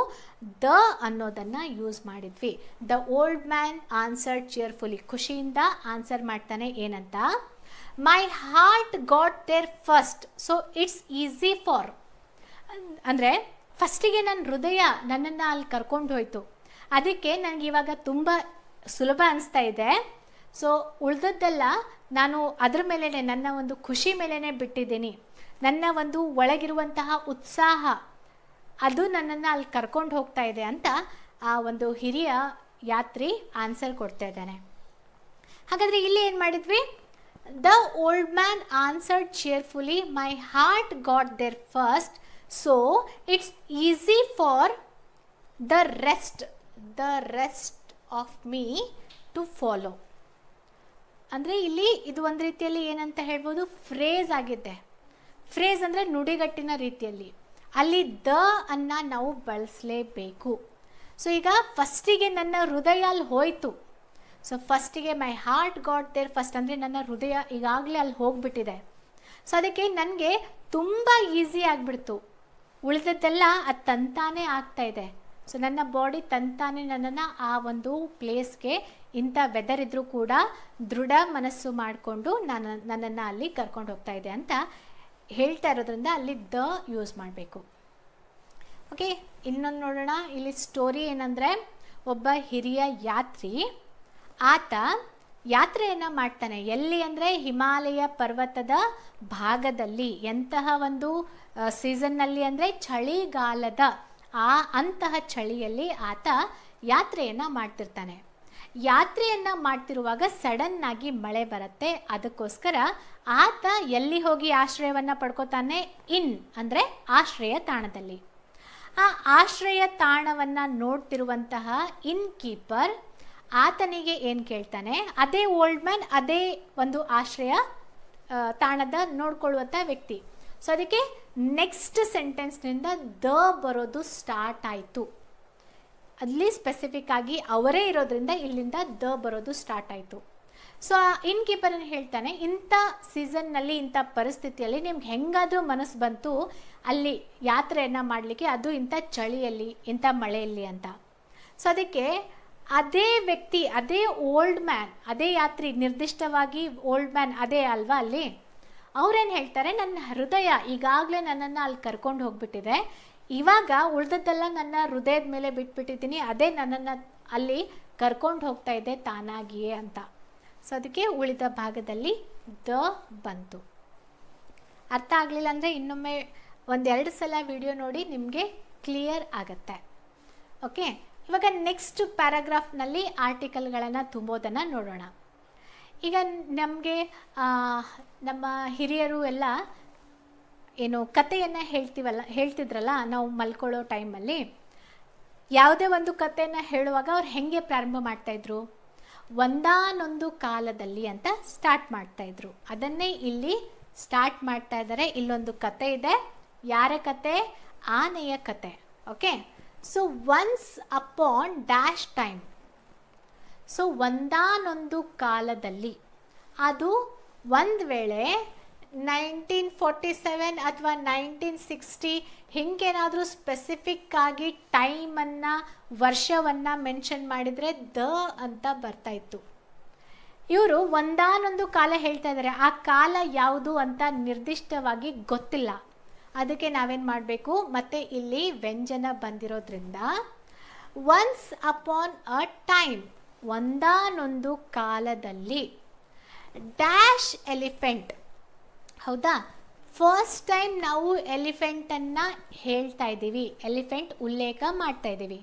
ದ ಅನ್ನೋದನ್ನು ಯೂಸ್ ಮಾಡಿದ್ವಿ. The old man answered ಚಿಯರ್ಫುಲಿ. ಖುಷಿಯಿಂದ ಆನ್ಸರ್ ಮಾಡ್ತಾನೆ. ಏನಂತ? ಮೈ heart got there first, so it's easy for. ಅಂದರೆ ಫಸ್ಟಿಗೆ ನನ್ನ ಹೃದಯ ನನ್ನನ್ನು ಅಲ್ಲಿ ಕರ್ಕೊಂಡು ಹೋಯಿತು, ಅದಕ್ಕೆ ನನಗೆ ಇವಾಗ ತುಂಬ ಸುಲಭ ಅನಿಸ್ತಾ ಇದೆ. ಸೊ ಉಳಿದದ್ದೆಲ್ಲ ನಾನು ಅದರ ಮೇಲೇ, ನನ್ನ ಒಂದು ಖುಷಿ ಮೇಲೇ ಬಿಟ್ಟಿದ್ದೀನಿ. ನನ್ನ ಒಂದು ಒಳಗಿರುವಂತಹ ಉತ್ಸಾಹ ಅದು ನನ್ನನ್ನು ಅಲ್ಲಿ ಕರ್ಕೊಂಡು ಹೋಗ್ತಾ ಇದೆ ಅಂತ ಆ ಒಂದು ಹಿರಿಯ ಯಾತ್ರಿ ಆನ್ಸರ್ ಕೊಡ್ತಾ ಇದ್ದಾನೆ. ಹಾಗಾದರೆ ಇಲ್ಲಿ ಏನು ಮಾಡಿದ್ವಿ? The old man answered cheerfully, my heart got there first, so it's easy for the rest of me to follow. ಅಂದರೆ ಇಲ್ಲಿ ಇದು ಒಂದು ರೀತಿಯಲ್ಲಿ ಏನಂತ ಹೇಳ್ಬೋದು? ಫ್ರೇಸ್ ಆಗಿದೆ. ಫ್ರೇಸ್ ಅಂದರೆ ನುಡಿಗಟ್ಟಿನ ರೀತಿಯಲ್ಲಿ. ಅಲ್ಲಿ ದ ಅನ್ನು ನಾವು ಬಳಸಲೇಬೇಕು. ಸೊ ಈಗ ಫಸ್ಟಿಗೆ ನನ್ನ ಹೃದಯ ಅಲ್ಲಿ ಹೋಯಿತು. ಸೊ ಫಸ್ಟಿಗೆ ಮೈ ಹಾರ್ಟ್ ಗಾಟ್ ದೇರ್ ಫಸ್ಟ್ ಅಂದರೆ ನನ್ನ ಹೃದಯ ಈಗಾಗಲೇ ಅಲ್ಲಿ ಹೋಗಿಬಿಟ್ಟಿದೆ. ಸೊ ಅದಕ್ಕೆ ನನಗೆ ತುಂಬ ಈಸಿ ಆಗಿಬಿಡ್ತು. ಉಳಿದದ್ದೆಲ್ಲ ಅದು ತಂತಾನೇ ಆಗ್ತಾ ಇದೆ. ಸೊ ನನ್ನ ಬಾಡಿ ತಂತಾನೆ ನನ್ನನ್ನು ಆ ಒಂದು ಪ್ಲೇಸ್ಗೆ, ಇಂಥ ವೆದರ್ ಇದ್ದರೂ ಕೂಡ ದೃಢ ಮನಸ್ಸು ಮಾಡಿಕೊಂಡು ನನ್ನನ್ನು ಅಲ್ಲಿ ಕರ್ಕೊಂಡು ಹೋಗ್ತಾ ಇದೆ ಅಂತ ಹೇಳ್ತಾ ಇರೋದ್ರಿಂದ ಅಲ್ಲಿ ದ ಯೂಸ್ ಮಾಡಬೇಕು. ಓಕೆ, ಇನ್ನೊಂದು ನೋಡೋಣ. ಇಲ್ಲಿ ಸ್ಟೋರಿ ಏನಂದರೆ, ಒಬ್ಬ ಹಿರಿಯ ಯಾತ್ರಿ, ಆತ ಯಾತ್ರೆಯನ್ನು ಮಾಡ್ತಾನೆ. ಎಲ್ಲಿ ಅಂದರೆ ಹಿಮಾಲಯ ಪರ್ವತದ ಭಾಗದಲ್ಲಿ. ಎಂತಹ ಒಂದು ಸೀಸನ್ನಲ್ಲಿ ಅಂದರೆ ಚಳಿಗಾಲದ ಅಂತಹ ಚಳಿಯಲ್ಲಿ ಆತ ಯಾತ್ರೆಯನ್ನು ಮಾಡ್ತಿರ್ತಾನೆ. ಯಾತ್ರೆಯನ್ನು ಮಾಡ್ತಿರುವಾಗ ಸಡನ್ ಆಗಿ ಮಳೆ ಬರುತ್ತೆ. ಅದಕ್ಕೋಸ್ಕರ ಆತ ಎಲ್ಲಿ ಹೋಗಿ ಆಶ್ರಯವನ್ನು ಪಡ್ಕೋತಾನೆ? ಅಂದರೆ ಆಶ್ರಯ ತಾಣದಲ್ಲಿ. ಆ ಆಶ್ರಯ ತಾಣವನ್ನು ನೋಡ್ತಿರುವಂತಹ ಇನ್ ಕೀಪರ್ ಆತನಿಗೆ ಏನು ಕೇಳ್ತಾನೆ? ಅದೇ ಓಲ್ಡ್ ಮ್ಯಾನ್, ಅದೇ ಒಂದು ಆಶ್ರಯ ತಾಣದ ನೋಡ್ಕೊಳ್ಳುವಂಥ ವ್ಯಕ್ತಿ. ಸೊ ಅದಕ್ಕೆ ನೆಕ್ಸ್ಟ್ ಸೆಂಟೆನ್ಸ್ನಿಂದ ದ ಬರೋದು ಸ್ಟಾರ್ಟ್ ಆಯಿತು. ಅಲ್ಲಿ ಸ್ಪೆಸಿಫಿಕ್ ಆಗಿ ಅವರೇ ಇರೋದ್ರಿಂದ ಇಲ್ಲಿಂದ ದ ಬರೋದು ಸ್ಟಾರ್ಟ್ ಆಯಿತು. ಸೊ ಇನ್ ಕೀಪರ್ ಹೇಳ್ತಾನೆ, ಇಂಥ ಸೀಸನ್ನಲ್ಲಿ, ಇಂಥ ಪರಿಸ್ಥಿತಿಯಲ್ಲಿ ನಿಮ್ಗೆ ಹೆಂಗಾದರೂ ಮನಸ್ಸು ಬಂತು ಅಲ್ಲಿ ಯಾತ್ರೆಯನ್ನು ಮಾಡಲಿಕ್ಕೆ, ಅದು ಇಂಥ ಚಳಿಯಲ್ಲಿ, ಇಂಥ ಮಳೆಯಲ್ಲಿ ಅಂತ. ಸೊ ಅದಕ್ಕೆ ಅದೇ ವ್ಯಕ್ತಿ, ಅದೇ ಓಲ್ಡ್ ಮ್ಯಾನ್, ಅದೇ ಯಾತ್ರಿ, ನಿರ್ದಿಷ್ಟವಾಗಿ ಓಲ್ಡ್ ಮ್ಯಾನ್ ಅದೇ ಅಲ್ವಾ ಅಲ್ಲಿ, ಅವ್ರೇನು ಹೇಳ್ತಾರೆ, ನನ್ನ ಹೃದಯ ಈಗಾಗಲೇ ನನ್ನನ್ನು ಅಲ್ಲಿ ಕರ್ಕೊಂಡು ಹೋಗ್ಬಿಟ್ಟಿದೆ, ಇವಾಗ ಉಳ್ದದ್ದೆಲ್ಲ ನನ್ನ ಹೃದಯದ ಮೇಲೆ ಬಿಟ್ಬಿಟ್ಟಿದ್ದೀನಿ, ಅದೇ ನನ್ನನ್ನು ಅಲ್ಲಿ ಕರ್ಕೊಂಡು ಹೋಗ್ತಾ ಇದೆ ತಾನಾಗಿಯೇ ಅಂತ. ಸೊ ಅದಕ್ಕೆ ಉಳಿದ ಭಾಗದಲ್ಲಿ ದ ಬಂತು. ಅರ್ಥ ಆಗಲಿಲ್ಲ ಅಂದರೆ ಇನ್ನೊಮ್ಮೆ ಒಂದೆರಡು ಸಲ ವಿಡಿಯೋ ನೋಡಿ, ನಿಮಗೆ ಕ್ಲಿಯರ್ ಆಗತ್ತೆ. ಓಕೆ, ಇವಾಗ ನೆಕ್ಸ್ಟ್ ಪ್ಯಾರಾಗ್ರಾಫ್ನಲ್ಲಿ ಆರ್ಟಿಕಲ್ಗಳನ್ನು ತುಂಬೋದನ್ನು ನೋಡೋಣ. ಈಗ ನಮಗೆ ನಮ್ಮ ಹಿರಿಯರು ಎಲ್ಲ ಏನು ಕಥೆಯನ್ನು ಹೇಳ್ತಿದ್ರಲ್ಲ, ನಾವು ಮಲ್ಕೊಳ್ಳೋ ಟೈಮಲ್ಲಿ ಯಾವುದೇ ಒಂದು ಕಥೆಯನ್ನು ಹೇಳುವಾಗ ಅವ್ರು ಹೆಂಗೆ ಪ್ರಾರಂಭ ಮಾಡ್ತಾಯಿದ್ರು? ಒಂದಾನೊಂದು ಕಾಲದಲ್ಲಿ ಅಂತ ಸ್ಟಾರ್ಟ್ ಮಾಡ್ತಾಯಿದ್ರು. ಅದನ್ನೇ ಇಲ್ಲಿ ಸ್ಟಾರ್ಟ್ ಮಾಡ್ತಾ ಇದ್ದಾರೆ. ಇಲ್ಲೊಂದು ಕತೆ ಇದೆ. ಯಾರ ಕತೆ? ಆನೆಯ ಕತೆ. Okay, so once upon dash time. So ಒಂದಾನೊಂದು ಕಾಲದಲ್ಲಿ, ಅದು ಒಂದು ವೇಳೆ 1947 ಅಥವಾ 1960 ಹಿಂಗೇನಾದರೂ ಸ್ಪೆಸಿಫಿಕ್ ಆಗಿ ಟೈಮನ್ನು, ವರ್ಷವನ್ನು ಮೆನ್ಷನ್ ಮಾಡಿದರೆ ದ ಅಂತ ಬರ್ತಾಯಿತ್ತು. ಇವರು ಒಂದಾನೊಂದು ಕಾಲ ಹೇಳ್ತಾ ಇದ್ದಾರೆ. ಆ ಕಾಲ ಯಾವುದು ಅಂತ ನಿರ್ದಿಷ್ಟವಾಗಿ ಗೊತ್ತಿಲ್ಲ. ಅದಕ್ಕೆ ನಾವೇನು ಮಾಡಬೇಕು? ಮತ್ತೆ ಇಲ್ಲಿ ವ್ಯಂಜನ ಬಂದಿರೋದ್ರಿಂದ ಒನ್ಸ್ ಅಪಾನ್ ಅ ಟೈಮ್, ಒಂದಾನೊಂದು ಕಾಲದಲ್ಲಿ, ಡ್ಯಾಶ್ ಎಲಿಫೆಂಟ್. ಹೌದಾ? ಫಸ್ಟ್ ಟೈಮ್ ನಾವು ಎಲಿಫೆಂಟನ್ನು ಹೇಳ್ತಾ ಇದ್ದೀವಿ, ಎಲಿಫೆಂಟ್ ಉಲ್ಲೇಖ ಮಾಡ್ತಾ ಇದ್ದೀವಿ.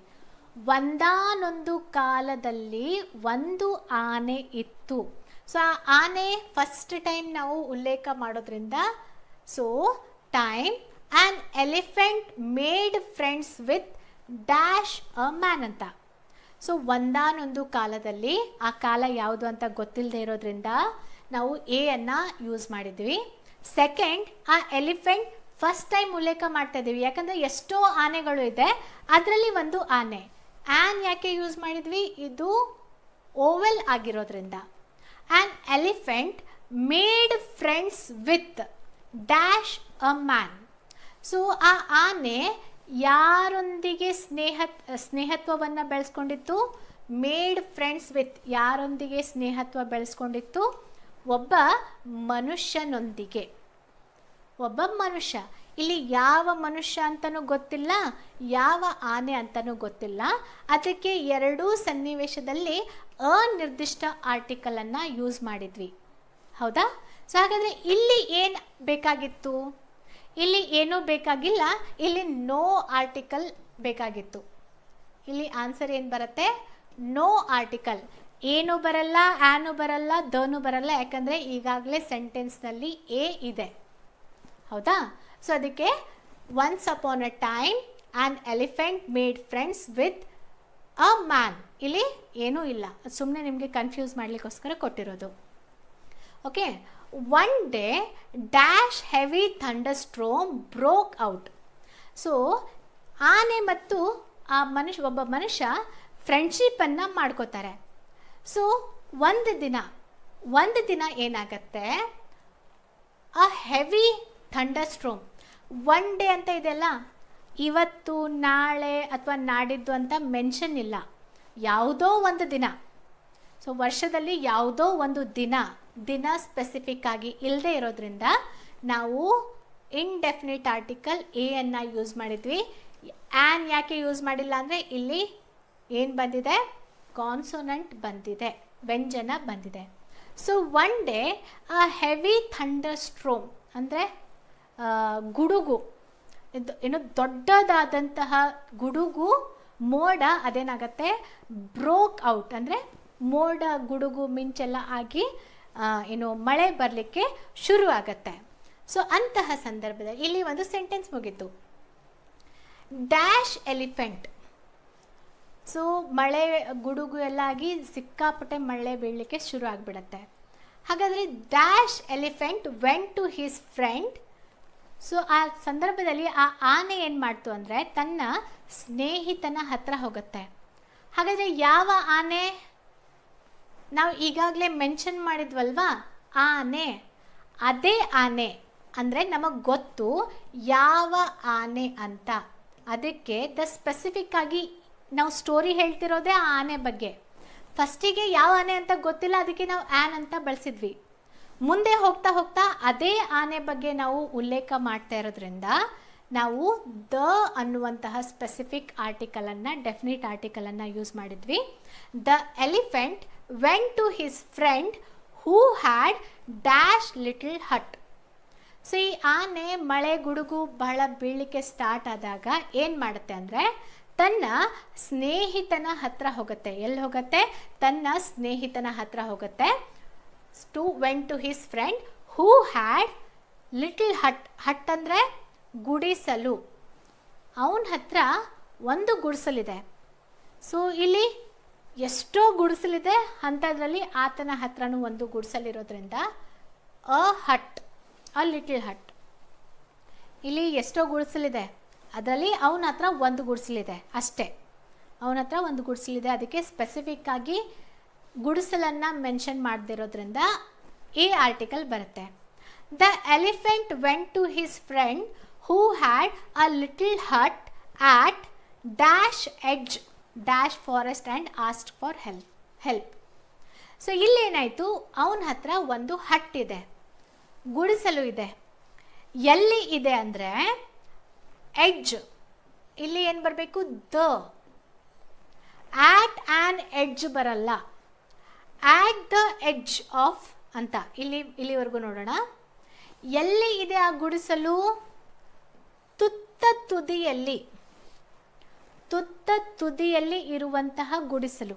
ಒಂದಾನೊಂದು ಕಾಲದಲ್ಲಿ ಒಂದು ಆನೆ ಇತ್ತು. ಸೊ ಆ ಆನೆ ಫಸ್ಟ್ ಟೈಮ್ ನಾವು ಉಲ್ಲೇಖ ಮಾಡೋದ್ರಿಂದ, so time and elephant made friends with dash a man ಅಂತ. ಸೊ ಒಂದಾನೊಂದು ಕಾಲದಲ್ಲಿ, ಆ ಕಾಲ ಯಾವುದು ಅಂತ ಗೊತ್ತಿಲ್ಲದೆ ಇರೋದ್ರಿಂದ ನಾವು ಎ ಅನ್ನು ಯೂಸ್ ಮಾಡಿದ್ವಿ. ಸೆಕೆಂಡ್, ಆ ಎಲಿಫೆಂಟ್ ಫಸ್ಟ್ ಟೈಮ್ ಉಲ್ಲೇಖ ಮಾಡ್ತಾ ಇದ್ದೀವಿ, ಯಾಕಂದರೆ ಎಷ್ಟೋ ಆನೆಗಳು ಇದೆ, ಅದರಲ್ಲಿ ಒಂದು ಆನೆ. ಆ್ಯನ್ ಯಾಕೆ ಯೂಸ್ ಮಾಡಿದ್ವಿ? ಇದು ಓವೆಲ್ ಆಗಿರೋದ್ರಿಂದ. An elephant made friends with dash a man. So ಆ ಆನೆ ಯಾರೊಂದಿಗೆ ಸ್ನೇಹತ್ವವನ್ನು ಬೆಳೆಸ್ಕೊಂಡಿತ್ತು? ಮೇಡ್ ಫ್ರೆಂಡ್ಸ್ ವಿತ್, ಯಾರೊಂದಿಗೆ ಸ್ನೇಹತ್ವ ಬೆಳೆಸ್ಕೊಂಡಿತ್ತು? ಒಬ್ಬ ಮನುಷ್ಯನೊಂದಿಗೆ. ಒಬ್ಬ ಮನುಷ್ಯ. ಇಲ್ಲಿ ಯಾವ ಮನುಷ್ಯ ಅಂತಲೂ ಗೊತ್ತಿಲ್ಲ, ಯಾವ ಆನೆ ಅಂತಲೂ ಗೊತ್ತಿಲ್ಲ. ಅದಕ್ಕೆ ಎರಡೂ ಸನ್ನಿವೇಶದಲ್ಲಿ ಅನಿರ್ದಿಷ್ಟ ಆರ್ಟಿಕಲನ್ನು ಯೂಸ್ ಮಾಡಿದ್ವಿ. ಹೌದಾ? ಸೊ ಹಾಗಾದರೆ ಇಲ್ಲಿ ಏನು ಬೇಕಾಗಿತ್ತು? ಇಲ್ಲಿ ಏನೂ ಬೇಕಾಗಿಲ್ಲ, ಇಲ್ಲಿ ನೋ ಆರ್ಟಿಕಲ್ ಬೇಕಾಗಿತ್ತು. ಇಲ್ಲಿ ಆನ್ಸರ್ ಏನು ಬರುತ್ತೆ? No article. ಏನು ಬರಲ್ಲ, ಆ್ಯನು ಬರಲ್ಲ, ದನು ಬರಲ್ಲ, ಯಾಕಂದರೆ ಈಗಾಗಲೇ ಸೆಂಟೆನ್ಸ್ನಲ್ಲಿ ಎ ಇದೆ. ಹೌದಾ? ಸೊ ಅದಕ್ಕೆ once upon a time an elephant made friends with a man. ಇಲ್ಲಿ ಏನೂ ಇಲ್ಲ, ಸುಮ್ಮನೆ ನಿಮಗೆ ಕನ್ಫ್ಯೂಸ್ ಮಾಡಲಿಕ್ಕೋಸ್ಕರ ಕೊಟ್ಟಿರೋದು. Okay, one day dash heavy thunder storm broke out. So ಆನೆ ಮತ್ತು ಆ ಒಬ್ಬ ಮನುಷ್ಯ ಫ್ರೆಂಡ್ಶಿಪ್ಪನ್ನು ಮಾಡ್ಕೋತಾರೆ. ಸೊ ಒಂದು ದಿನ ಏನಾಗತ್ತೆ? ಅ heavy thunder storm. One day ಅಂತ ಇದೆಯಲ್ಲ, ಇವತ್ತು, ನಾಳೆ ಅಥವಾ ನಾಡಿದ್ದು ಅಂತ ಮೆನ್ಷನ್ ಇಲ್ಲ, ಯಾವುದೋ ಒಂದು ದಿನ. ಸೊ ವರ್ಷದಲ್ಲಿ ಯಾವುದೋ ಒಂದು ದಿನ ಸ್ಪೆಸಿಫಿಕ್ ಆಗಿ ಇಲ್ಲದೆ ಇರೋದ್ರಿಂದ ನಾವು ಇಂಡೆಫಿನಿಟ್ ಆರ್ಟಿಕಲ್ ಎ ಅನ್ನು ಯೂಸ್ ಮಾಡಿದ್ವಿ. ಆ್ಯನ್ ಯಾಕೆ ಯೂಸ್ ಮಾಡಿಲ್ಲ ಅಂದರೆ ಇಲ್ಲಿ ಏನು ಬಂದಿದೆ? ಕಾನ್ಸೋನೆಂಟ್ ಬಂದಿದೆ, ವ್ಯಂಜನ ಬಂದಿದೆ. ಸೊ ಒನ್ ಡೇ ಅ ಹೆವಿ ಥಂಡರ್ ಸ್ಟ್ರೋಮ್ ಅಂದರೆ ಗುಡುಗು, ಏನು ದೊಡ್ಡದಾದಂತಹ ಗುಡುಗು ಮೋಡ ಅದೇನಾಗತ್ತೆ ಬ್ರೋಕ್ ಔಟ್, ಅಂದರೆ ಮೋಡ ಗುಡುಗು ಮಿಂಚೆಲ್ಲ ಆಗಿ ಏನು ಮಳೆ ಬರಲಿಕ್ಕೆ ಶುರು ಆಗತ್ತೆ. ಸೊ ಅಂತಹ ಸಂದರ್ಭದಲ್ಲಿ ಇಲ್ಲಿ ಒಂದು ಸೆಂಟೆನ್ಸ್ ಮುಗೀತು. Dash elephant. ಸೊ ಮಳೆ ಗುಡುಗು ಎಲ್ಲ ಆಗಿ ಸಿಕ್ಕಾಪಟ್ಟೆ ಮಳೆ ಬೀಳಲಿಕ್ಕೆ ಶುರು ಆಗಿಬಿಡತ್ತೆ. ಹಾಗಾದರೆ dash elephant went to his friend. So ಆ ಸಂದರ್ಭದಲ್ಲಿ ಆ ಆನೆ ಏನು ಮಾಡ್ತು ಅಂದರೆ ತನ್ನ ಸ್ನೇಹಿತನ ಹತ್ರ ಹೋಗುತ್ತೆ. ಹಾಗಾದರೆ ಯಾವ ಆನೆ? ನಾವು ಈಗಾಗಲೇ ಮೆನ್ಷನ್ ಮಾಡಿದ್ವಲ್ವಾ ಆನೆ, ಅದೇ ಆನೆ. ಅಂದರೆ ನಮಗೆ ಗೊತ್ತು ಯಾವ ಆನೆ ಅಂತ. ಅದಕ್ಕೆ ಸ್ಪೆಸಿಫಿಕ್ ಆಗಿ ನಾವು ಸ್ಟೋರಿ ಹೇಳ್ತಿರೋದೇ ಆ ಆನೆ ಬಗ್ಗೆ. ಫಸ್ಟಿಗೆ ಯಾವ ಆನೆ ಅಂತ ಗೊತ್ತಿಲ್ಲ, ಅದಕ್ಕೆ ನಾವು ಆ್ಯನ್ ಅಂತ ಬಳಸಿದ್ವಿ. ಮುಂದೆ ಹೋಗ್ತಾ ಹೋಗ್ತಾ ಅದೇ ಆನೆ ಬಗ್ಗೆ ನಾವು ಉಲ್ಲೇಖ ಮಾಡ್ತಾ ಇರೋದ್ರಿಂದ ನಾವು ದ ಅನ್ನುವಂತಹ ಸ್ಪೆಸಿಫಿಕ್ ಆರ್ಟಿಕಲನ್ನು, ಡೆಫಿನಿಟ್ ಆರ್ಟಿಕಲನ್ನು ಯೂಸ್ ಮಾಡಿದ್ವಿ. The elephant went to his friend who had dash little hut. So ಈ ಆನೆ ಮಳೆ ಗುಡುಗು ಬಹಳ ಬೀಳಲಿಕ್ಕೆ ಸ್ಟಾರ್ಟ್ ಆದಾಗ ಏನು ಮಾಡುತ್ತೆ ಅಂದರೆ ತನ್ನ ಸ್ನೇಹಿತನ ಹತ್ರ ಹೋಗುತ್ತೆ. ಎಲ್ಲಿ ಹೋಗುತ್ತೆ? ತನ್ನ ಸ್ನೇಹಿತನ ಹತ್ರ ಹೋಗುತ್ತೆ. To went to his friend who had little hut. Hut ಅಂದರೆ ಗುಡಿಸಲು. ಅವನ ಹತ್ರ ಒಂದು ಗುಡಿಸಲಿದೆ. ಸೊ ಇಲ್ಲಿ ಎಷ್ಟೋ ಗುಡಿಸಲಿದೆ, ಅಂಥದ್ರಲ್ಲಿ ಆತನ ಹತ್ರನೂ ಒಂದು ಗುಡಿಸಲಿರೋದ್ರಿಂದ ಅ ಹಟ್, ಅ ಲಿಟಲ್ ಹಟ್. ಇಲ್ಲಿ ಎಷ್ಟೋ ಗುಡಿಸಲಿದೆ, ಅದರಲ್ಲಿ ಅವನ ಹತ್ರ ಒಂದು ಗುಡಿಸಲಿದೆ ಅಷ್ಟೇ. ಅವನ ಹತ್ರ ಒಂದು ಗುಡಿಸಲಿದೆ, ಅದಕ್ಕೆ ಸ್ಪೆಸಿಫಿಕ್ ಆಗಿ ಗುಡಿಸಲನ್ನು ಮೆನ್ಷನ್ ಮಾಡದಿರೋದ್ರಿಂದ ಈ ಆರ್ಟಿಕಲ್ ಬರುತ್ತೆ. The elephant went to his friend who had a little hut at dash edge dash forest and asked for help. So ಇಲ್ಲೇನಾಯಿತು, ಅವನ ಹತ್ರ ಒಂದು ಹಟ್ ಇದೆ, ಗುಡಿಸಲು ಇದೆ. ಎಲ್ಲಿ ಇದೆ ಅಂದರೆ ಎಡ್ಜ್. ಇಲ್ಲಿ ಏನು ಬರಬೇಕು? ದ. ಆಟ್ ಆ್ಯನ್ ಎಡ್ಜ್ ಬರಲ್ಲ, ಆಟ್ ದ ಎಡ್ಜ್ ಆಫ್ ಅಂತ. ಇಲ್ಲಿವರೆಗೂ ನೋಡೋಣ. ಎಲ್ಲಿ ಇದೆ ಆ ಗುಡಿಸಲು? ತುತ್ತ ತುದಿಯಲ್ಲಿ, ತುತ್ತ ತುದಿಯಲ್ಲಿ ಇರುವಂತಹ ಗುಡಿಸಲು.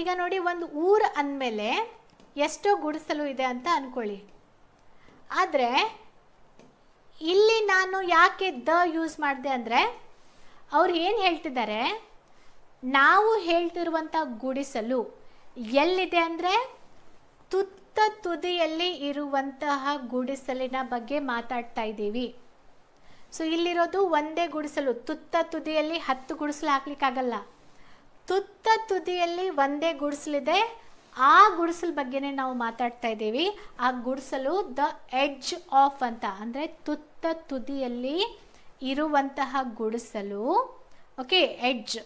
ಈಗ ನೋಡಿ, ಒಂದು ಊರು ಅಂದಮೇಲೆ ಎಷ್ಟೋ ಗುಡಿಸಲು ಇದೆ ಅಂತ ಅಂದ್ಕೊಳ್ಳಿ. ಆದರೆ ಇಲ್ಲಿ ನಾನು ಯಾಕೆ ದ ಯೂಸ್ ಮಾಡಿದೆ ಅಂದರೆ ಅವ್ರು ಏನು ಹೇಳ್ತಿದ್ದಾರೆ, ನಾವು ಹೇಳ್ತಿರುವಂಥ ಗುಡಿಸಲು ಎಲ್ಲಿದೆ ಅಂದರೆ ತುತ್ತ ತುದಿಯಲ್ಲಿ ಇರುವಂತಹ ಗುಡಿಸಲಿನ ಬಗ್ಗೆ ಮಾತಾಡ್ತಾ ಇದ್ದೀವಿ. ಸೊ ಇಲ್ಲಿರೋದು ಒಂದೇ ಗುಡಿಸಲು. ತುತ್ತ ತುದಿಯಲ್ಲಿ 10 ಗುಡಿಸಲು ಹಾಕ್ಲಿಕ್ಕಾಗಲ್ಲ. ತುತ್ತ ತುದಿಯಲ್ಲಿ ಒಂದೇ ಗುಡಿಸಲಿದೆ, ಆ ಗುಡಿಸಲ ಬಗ್ಗೆನೇ ನಾವು ಮಾತಾಡ್ತಾ ಇದ್ದೀವಿ. ಆ ಗುಡಿಸಲು ದ ಎಡ್ಜ್ ಆಫ್ ಅಂತ, ಅಂದರೆ ತುತ್ತ ತುದಿಯಲ್ಲಿ ಇರುವಂತಹ ಗುಡಿಸಲು. Okay, edge,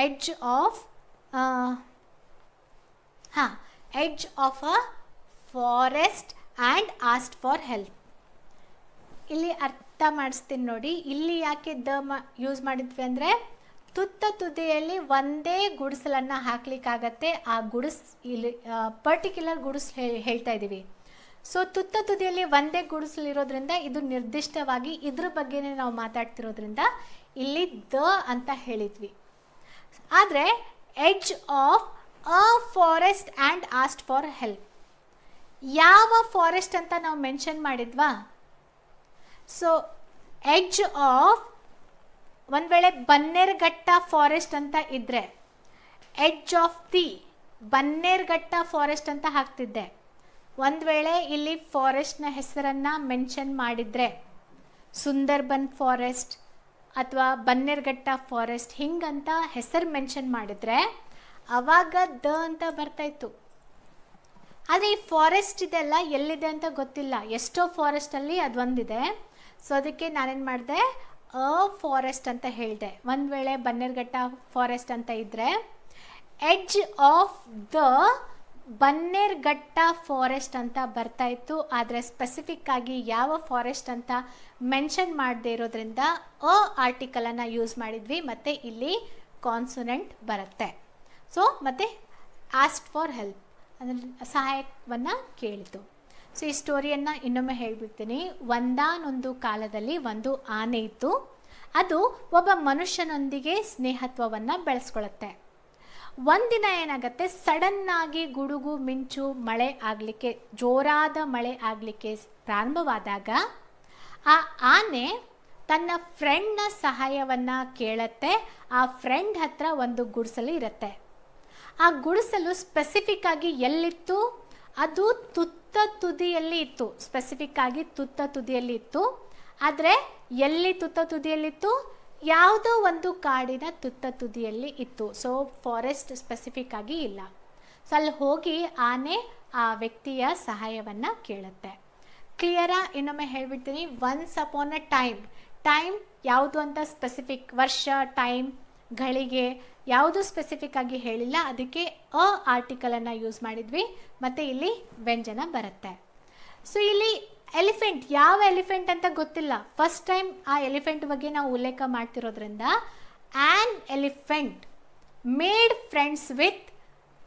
edge of edge of a forest and asked for help. ಇಲ್ಲಿ ಅರ್ಥ ಮಾಡಿಸ್ತೀನಿ ನೋಡಿ. ಇಲ್ಲಿ ಯಾಕೆ ದ ಯೂಸ್ ಮಾಡಿದ್ವಿ ಅಂದರೆ ತುತ್ತ ತುದಿಯಲ್ಲಿ ಒಂದೇ ಗುಡಿಸಲನ್ನು ಹಾಕ್ಲಿಕ್ಕಾಗತ್ತೆ. ಆ ಇಲ್ಲಿ ಪರ್ಟಿಕ್ಯುಲರ್ ಹೇಳ್ತಾ ಇದ್ದೀವಿ. ಸೊ ತುತ್ತ ತುದಿಯಲ್ಲಿ ಒಂದೇ ಗುಡಿಸಲಿರೋದ್ರಿಂದ ಇದು ನಿರ್ದಿಷ್ಟವಾಗಿ ಇದ್ರ ಬಗ್ಗೆನೇ ನಾವು ಮಾತಾಡ್ತಿರೋದ್ರಿಂದ ಇಲ್ಲಿ ದ ಅಂತ ಹೇಳಿದ್ವಿ. ಆದರೆ edge of a forest and asked for help, ಯಾವ ಫಾರೆಸ್ಟ್ ಅಂತ ನಾವು ಮೆನ್ಷನ್ ಮಾಡಿದ್ವಾ? ಸೊ ಎಡ್ಜ್ ಆಫ್, ಒಂದು ವೇಳೆ ಬನ್ನೇರುಘಟ್ಟ ಫಾರೆಸ್ಟ್ ಅಂತ ಇದ್ದರೆ edge of the Bannerghatta forest ಅಂತ ಹಾಕ್ತಿದ್ದೆ. ಒಂದು ವೇಳೆ ಇಲ್ಲಿ ಫಾರೆಸ್ಟ್ನ ಹೆಸರನ್ನು ಮೆನ್ಷನ್ ಮಾಡಿದರೆ ಸುಂದರ್ಬನ್ ಫಾರೆಸ್ಟ್ ಅಥವಾ ಬನ್ನೇರುಘಟ್ಟ ಫಾರೆಸ್ಟ್ ಹಿಂಗಂತ ಹೆಸರು ಮೆನ್ಷನ್ ಮಾಡಿದರೆ ಆವಾಗ ದ ಅಂತ ಬರ್ತಾಯಿತ್ತು. ಆದರೆ ಈ ಫಾರೆಸ್ಟ್ ಇದೆಲ್ಲ ಎಲ್ಲಿದೆ ಅಂತ ಗೊತ್ತಿಲ್ಲ. ಎಷ್ಟೋ ಫಾರೆಸ್ಟಲ್ಲಿ ಅದೊಂದಿದೆ. ಸೊ ಅದಕ್ಕೆ ನಾನೇನು ಮಾಡಿದೆ, ಅ ಫಾರೆಸ್ಟ್ ಅಂತ ಹೇಳಿದೆ. ಒಂದು ವೇಳೆ ಬನ್ನೇರುಘಟ್ಟ ಫಾರೆಸ್ಟ್ ಅಂತ ಇದ್ದರೆ edge of the Bannerghatta forest ಅಂತ ಬರ್ತಾಯಿತ್ತು. ಆದರೆ ಸ್ಪೆಸಿಫಿಕ್ ಆಗಿ ಯಾವ ಫಾರೆಸ್ಟ್ ಅಂತ ಮೆನ್ಷನ್ ಮಾಡದೇ ಇರೋದ್ರಿಂದ ಅ ಆರ್ಟಿಕಲನ್ನು ಯೂಸ್ ಮಾಡಿದ್ವಿ. ಮತ್ತು ಇಲ್ಲಿ ಕಾನ್ಸೊನೆಂಟ್ ಬರುತ್ತೆ. ಸೊ ಮತ್ತು ಆಸ್ಕ್ಡ್ ಫಾರ್ ಹೆಲ್ಪ್ ಅಂದರೆ ಸಹಾಯವನ್ನು ಕೇಳಿತು. ಸೊ ಈ ಸ್ಟೋರಿಯನ್ನು ಇನ್ನೊಮ್ಮೆ ಹೇಳ್ಬಿಡ್ತೀನಿ. ಒಂದಾನೊಂದು ಕಾಲದಲ್ಲಿ ಒಂದು ಆನೆ ಇತ್ತು. ಅದು ಒಬ್ಬ ಮನುಷ್ಯನೊಂದಿಗೆ ಸ್ನೇಹತ್ವವನ್ನು ಬೆಳೆಸ್ಕೊಳ್ಳುತ್ತೆ. ಒಂದಿನ ಏನಾಗುತ್ತೆ, ಸಡನ್ನಾಗಿ ಗುಡುಗು ಮಿಂಚು ಮಳೆ ಆಗಲಿಕ್ಕೆ, ಜೋರಾದ ಮಳೆ ಆಗಲಿಕ್ಕೆ ಪ್ರಾರಂಭವಾದಾಗ ಆ ಆನೆ ತನ್ನ ಫ್ರೆಂಡ್ನ ಸಹಾಯವನ್ನು ಕೇಳುತ್ತೆ. ಆ ಫ್ರೆಂಡ್ ಹತ್ರ ಒಂದು ಗುಡಿಸಲು ಇರುತ್ತೆ. ಆ ಗುಡಿಸಲು ಸ್ಪೆಸಿಫಿಕ್ ಆಗಿ ಎಲ್ಲಿತ್ತು, ಅದು ತುತ್ತ ತುದಿಯಲ್ಲಿ ಇತ್ತು. ಸ್ಪೆಸಿಫಿಕ್ ಆಗಿ ತುತ್ತ ತುದಿಯಲ್ಲಿ ಇತ್ತು. ಆದರೆ ಎಲ್ಲಿ ತುತ್ತ ತುದಿಯಲ್ಲಿತ್ತು, ಯಾವುದೋ ಒಂದು ಕಾಡಿನ ತುತ್ತ ತುದಿಯಲ್ಲಿ ಇತ್ತು. ಸೊ ಫಾರೆಸ್ಟ್ ಸ್ಪೆಸಿಫಿಕ್ ಆಗಿ ಇಲ್ಲ. ಸೊ ಅಲ್ಲಿ ಹೋಗಿ ಆನೆ ಆ ವ್ಯಕ್ತಿಯ ಸಹಾಯವನ್ನು ಕೇಳುತ್ತೆ. ಕ್ಲಿಯರಾ? ಇನ್ನೊಮ್ಮೆ ಹೇಳ್ಬಿಡ್ತೀನಿ. ಒನ್ಸ್ ಅಪಾನ್ ಅ ಟೈಮ್, ಟೈಮ್ ಯಾವುದು ಅಂತ ಸ್ಪೆಸಿಫಿಕ್, ವರ್ಷ, ಟೈಮ್, ಗಳಿಗೆ ಯಾವುದು ಸ್ಪೆಸಿಫಿಕ್ ಆಗಿ ಹೇಳಿಲ್ಲ. ಅದಕ್ಕೆ ಅ ಆರ್ಟಿಕಲನ್ನು ಯೂಸ್ ಮಾಡಿದ್ವಿ. ಮತ್ತು ಇಲ್ಲಿ ವ್ಯಂಜನ ಬರುತ್ತೆ. ಸೊ ಇಲ್ಲಿ ಎಲಿಫೆಂಟ್, ಯಾವ ಎಲಿಫೆಂಟ್ ಅಂತ ಗೊತ್ತಿಲ್ಲ. ಫಸ್ಟ್ ಟೈಮ್ ಆ ಎಲಿಫೆಂಟ್ ಬಗ್ಗೆ ನಾವು ಉಲ್ಲೇಖ ಮಾಡ್ತಿರೋದ್ರಿಂದ an elephant made friends with,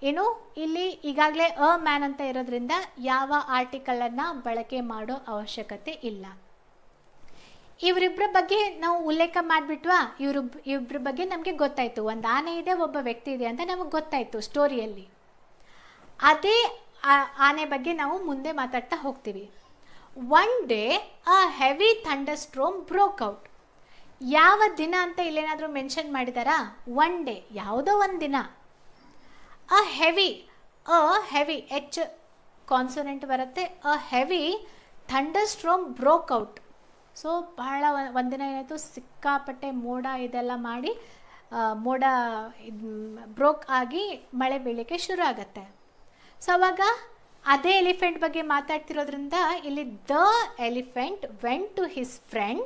ಏನು ಇಲ್ಲಿ ಈಗಾಗಲೇ ಅ ಮ್ಯಾನ್ ಅಂತ ಇರೋದ್ರಿಂದ ಯಾವ ಆರ್ಟಿಕಲನ್ನು ಬಳಕೆ ಮಾಡೋ ಅವಶ್ಯಕತೆ ಇಲ್ಲ. ಇವರಿಬ್ಬರ ಬಗ್ಗೆ ನಾವು ಉಲ್ಲೇಖ ಮಾಡಿಬಿಟ್ವಾ, ಇವ್ರಿಬ್ಬರ ಬಗ್ಗೆ ನಮಗೆ ಗೊತ್ತಾಯಿತು. ಒಂದು ಆನೆ ಇದೆ, ಒಬ್ಬ ವ್ಯಕ್ತಿ ಇದೆ ಅಂತ ನಮಗೆ ಗೊತ್ತಾಯಿತು ಸ್ಟೋರಿಯಲ್ಲಿ. ಅದೇ ಆನೆ ಬಗ್ಗೆ ನಾವು ಮುಂದೆ ಮಾತಾಡ್ತಾ ಹೋಗ್ತೀವಿ. ಒನ್ ಡೇ ಅ heavy thunder storm broke out. ಯಾವ ದಿನ ಅಂತ ಇಲ್ಲೇನಾದರೂ ಮೆನ್ಷನ್ ಮಾಡಿದಾರಾ? ಒನ್ ಡೇ, ಯಾವುದೋ ಒಂದು ದಿನ. ಅ ಹೆವಿ ಎಚ್ ಕಾನ್ಸೋನೆಂಟ್ ಬರುತ್ತೆ. ಅ heavy thunder storm broke out. So ಬಹಳ ಒಂದಿನ ಏನಾಯಿತು, ಸಿಕ್ಕಾಪಟ್ಟೆ ಮೋಡ ಇದೆಲ್ಲ ಮಾಡಿ ಮೋಡ ಬ್ರೋಕ್ ಆಗಿ ಮಳೆ ಬೀಳಲಿಕ್ಕೆ ಶುರು ಆಗುತ್ತೆ. ಸೊ ಅವಾಗ ಅದೇ ಎಲಿಫೆಂಟ್ ಬಗ್ಗೆ ಮಾತಾಡ್ತಿರೋದ್ರಿಂದ ಇಲ್ಲಿ the elephant went to his friend.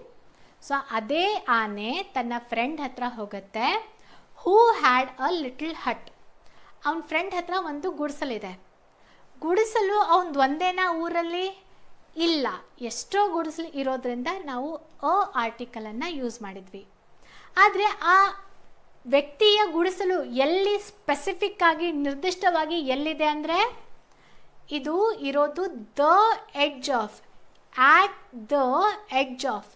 So ಅದೇ ಆನೆ ತನ್ನ ಫ್ರೆಂಡ್ ಹತ್ರ ಹೋಗುತ್ತೆ. Who had a little hut. ಅವನ ಫ್ರೆಂಡ್ ಹತ್ರ ಒಂದು ಗುಡಿಸಲಿದೆ. ಗುಡಿಸಲು ಅವನದು ಒಂದೇನಾ ಊರಲ್ಲಿ? ಇಲ್ಲ, ಎಷ್ಟೋ ಗುಡಿಸಲು ಇರೋದ್ರಿಂದ ನಾವು ಅ ಆರ್ಟಿಕಲನ್ನು ಯೂಸ್ ಮಾಡಿದ್ವಿ. ಆದರೆ ಆ ವ್ಯಕ್ತಿಯ ಗುಡಿಸಲು ಎಲ್ಲಿ ಸ್ಪೆಸಿಫಿಕ್ ಆಗಿ ನಿರ್ದಿಷ್ಟವಾಗಿ ಎಲ್ಲಿದೆ ಅಂದರೆ, ಇದು ಇರೋದು the edge of, at the edge of,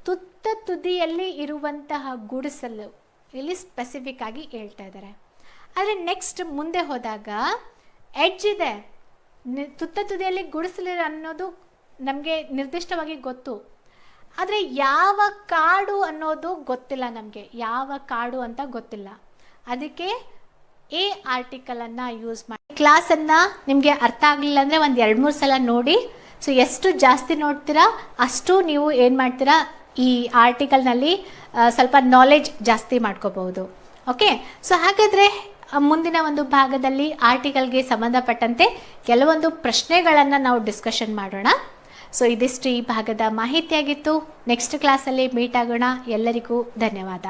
ತುತ್ತ ತುದಿಯಲ್ಲಿ ಇರುವಂತಹ ಗುಡಿಸಲು ಇಲ್ಲಿ ಸ್ಪೆಸಿಫಿಕ್ ಆಗಿ ಹೇಳ್ತಾ ಇದ್ದಾರೆ. ಆದರೆ ನೆಕ್ಸ್ಟ್ ಮುಂದೆ ಹೋದಾಗ ಎಡ್ಜ್ ಇದೆ, ತುತ್ತ ತುದಿಯಲ್ಲಿ ಗುಡಿಸಲು ಅನ್ನೋದು ನಮಗೆ ನಿರ್ದಿಷ್ಟವಾಗಿ ಗೊತ್ತು. ಆದರೆ ಯಾವ ಕಾಡು ಅನ್ನೋದು ಗೊತ್ತಿಲ್ಲ ನಮಗೆ, ಯಾವ ಕಾಡು ಅಂತ ಗೊತ್ತಿಲ್ಲ. ಅದಕ್ಕೆ ಎ ಆರ್ಟಿಕಲನ್ನು ಯೂಸ್ ಮಾಡಿ. ಕ್ಲಾಸನ್ನು ನಿಮಗೆ ಅರ್ಥ ಆಗಲಿಲ್ಲ ಅಂದರೆ ಒಂದು 2-3 ಸಲ ನೋಡಿ. ಸೊ ಎಷ್ಟು ಜಾಸ್ತಿ ನೋಡ್ತೀರಾ ಅಷ್ಟು ನೀವು ಏನು ಮಾಡ್ತೀರಾ, ಈ ಆರ್ಟಿಕಲ್ನಲ್ಲಿ ಸ್ವಲ್ಪ ನಾಲೆಜ್ ಜಾಸ್ತಿ ಮಾಡ್ಕೋಬಹುದು. ಓಕೆ, ಸೊ ಹಾಗಾದರೆ ಮುಂದಿನ ಒಂದು ಭಾಗದಲ್ಲಿ ಆರ್ಟಿಕಲ್ಗೆ ಸಂಬಂಧಪಟ್ಟಂತೆ ಕೆಲವೊಂದು ಪ್ರಶ್ನೆಗಳನ್ನು ನಾವು ಡಿಸ್ಕಷನ್ ಮಾಡೋಣ. ಸೊ ಇದಿಷ್ಟು ಈ ಭಾಗದ ಮಾಹಿತಿಯಾಗಿತ್ತು. ನೆಕ್ಸ್ಟ್ ಕ್ಲಾಸಲ್ಲಿ ಮೀಟ್ ಆಗೋಣ. ಎಲ್ಲರಿಗೂ ಧನ್ಯವಾದ.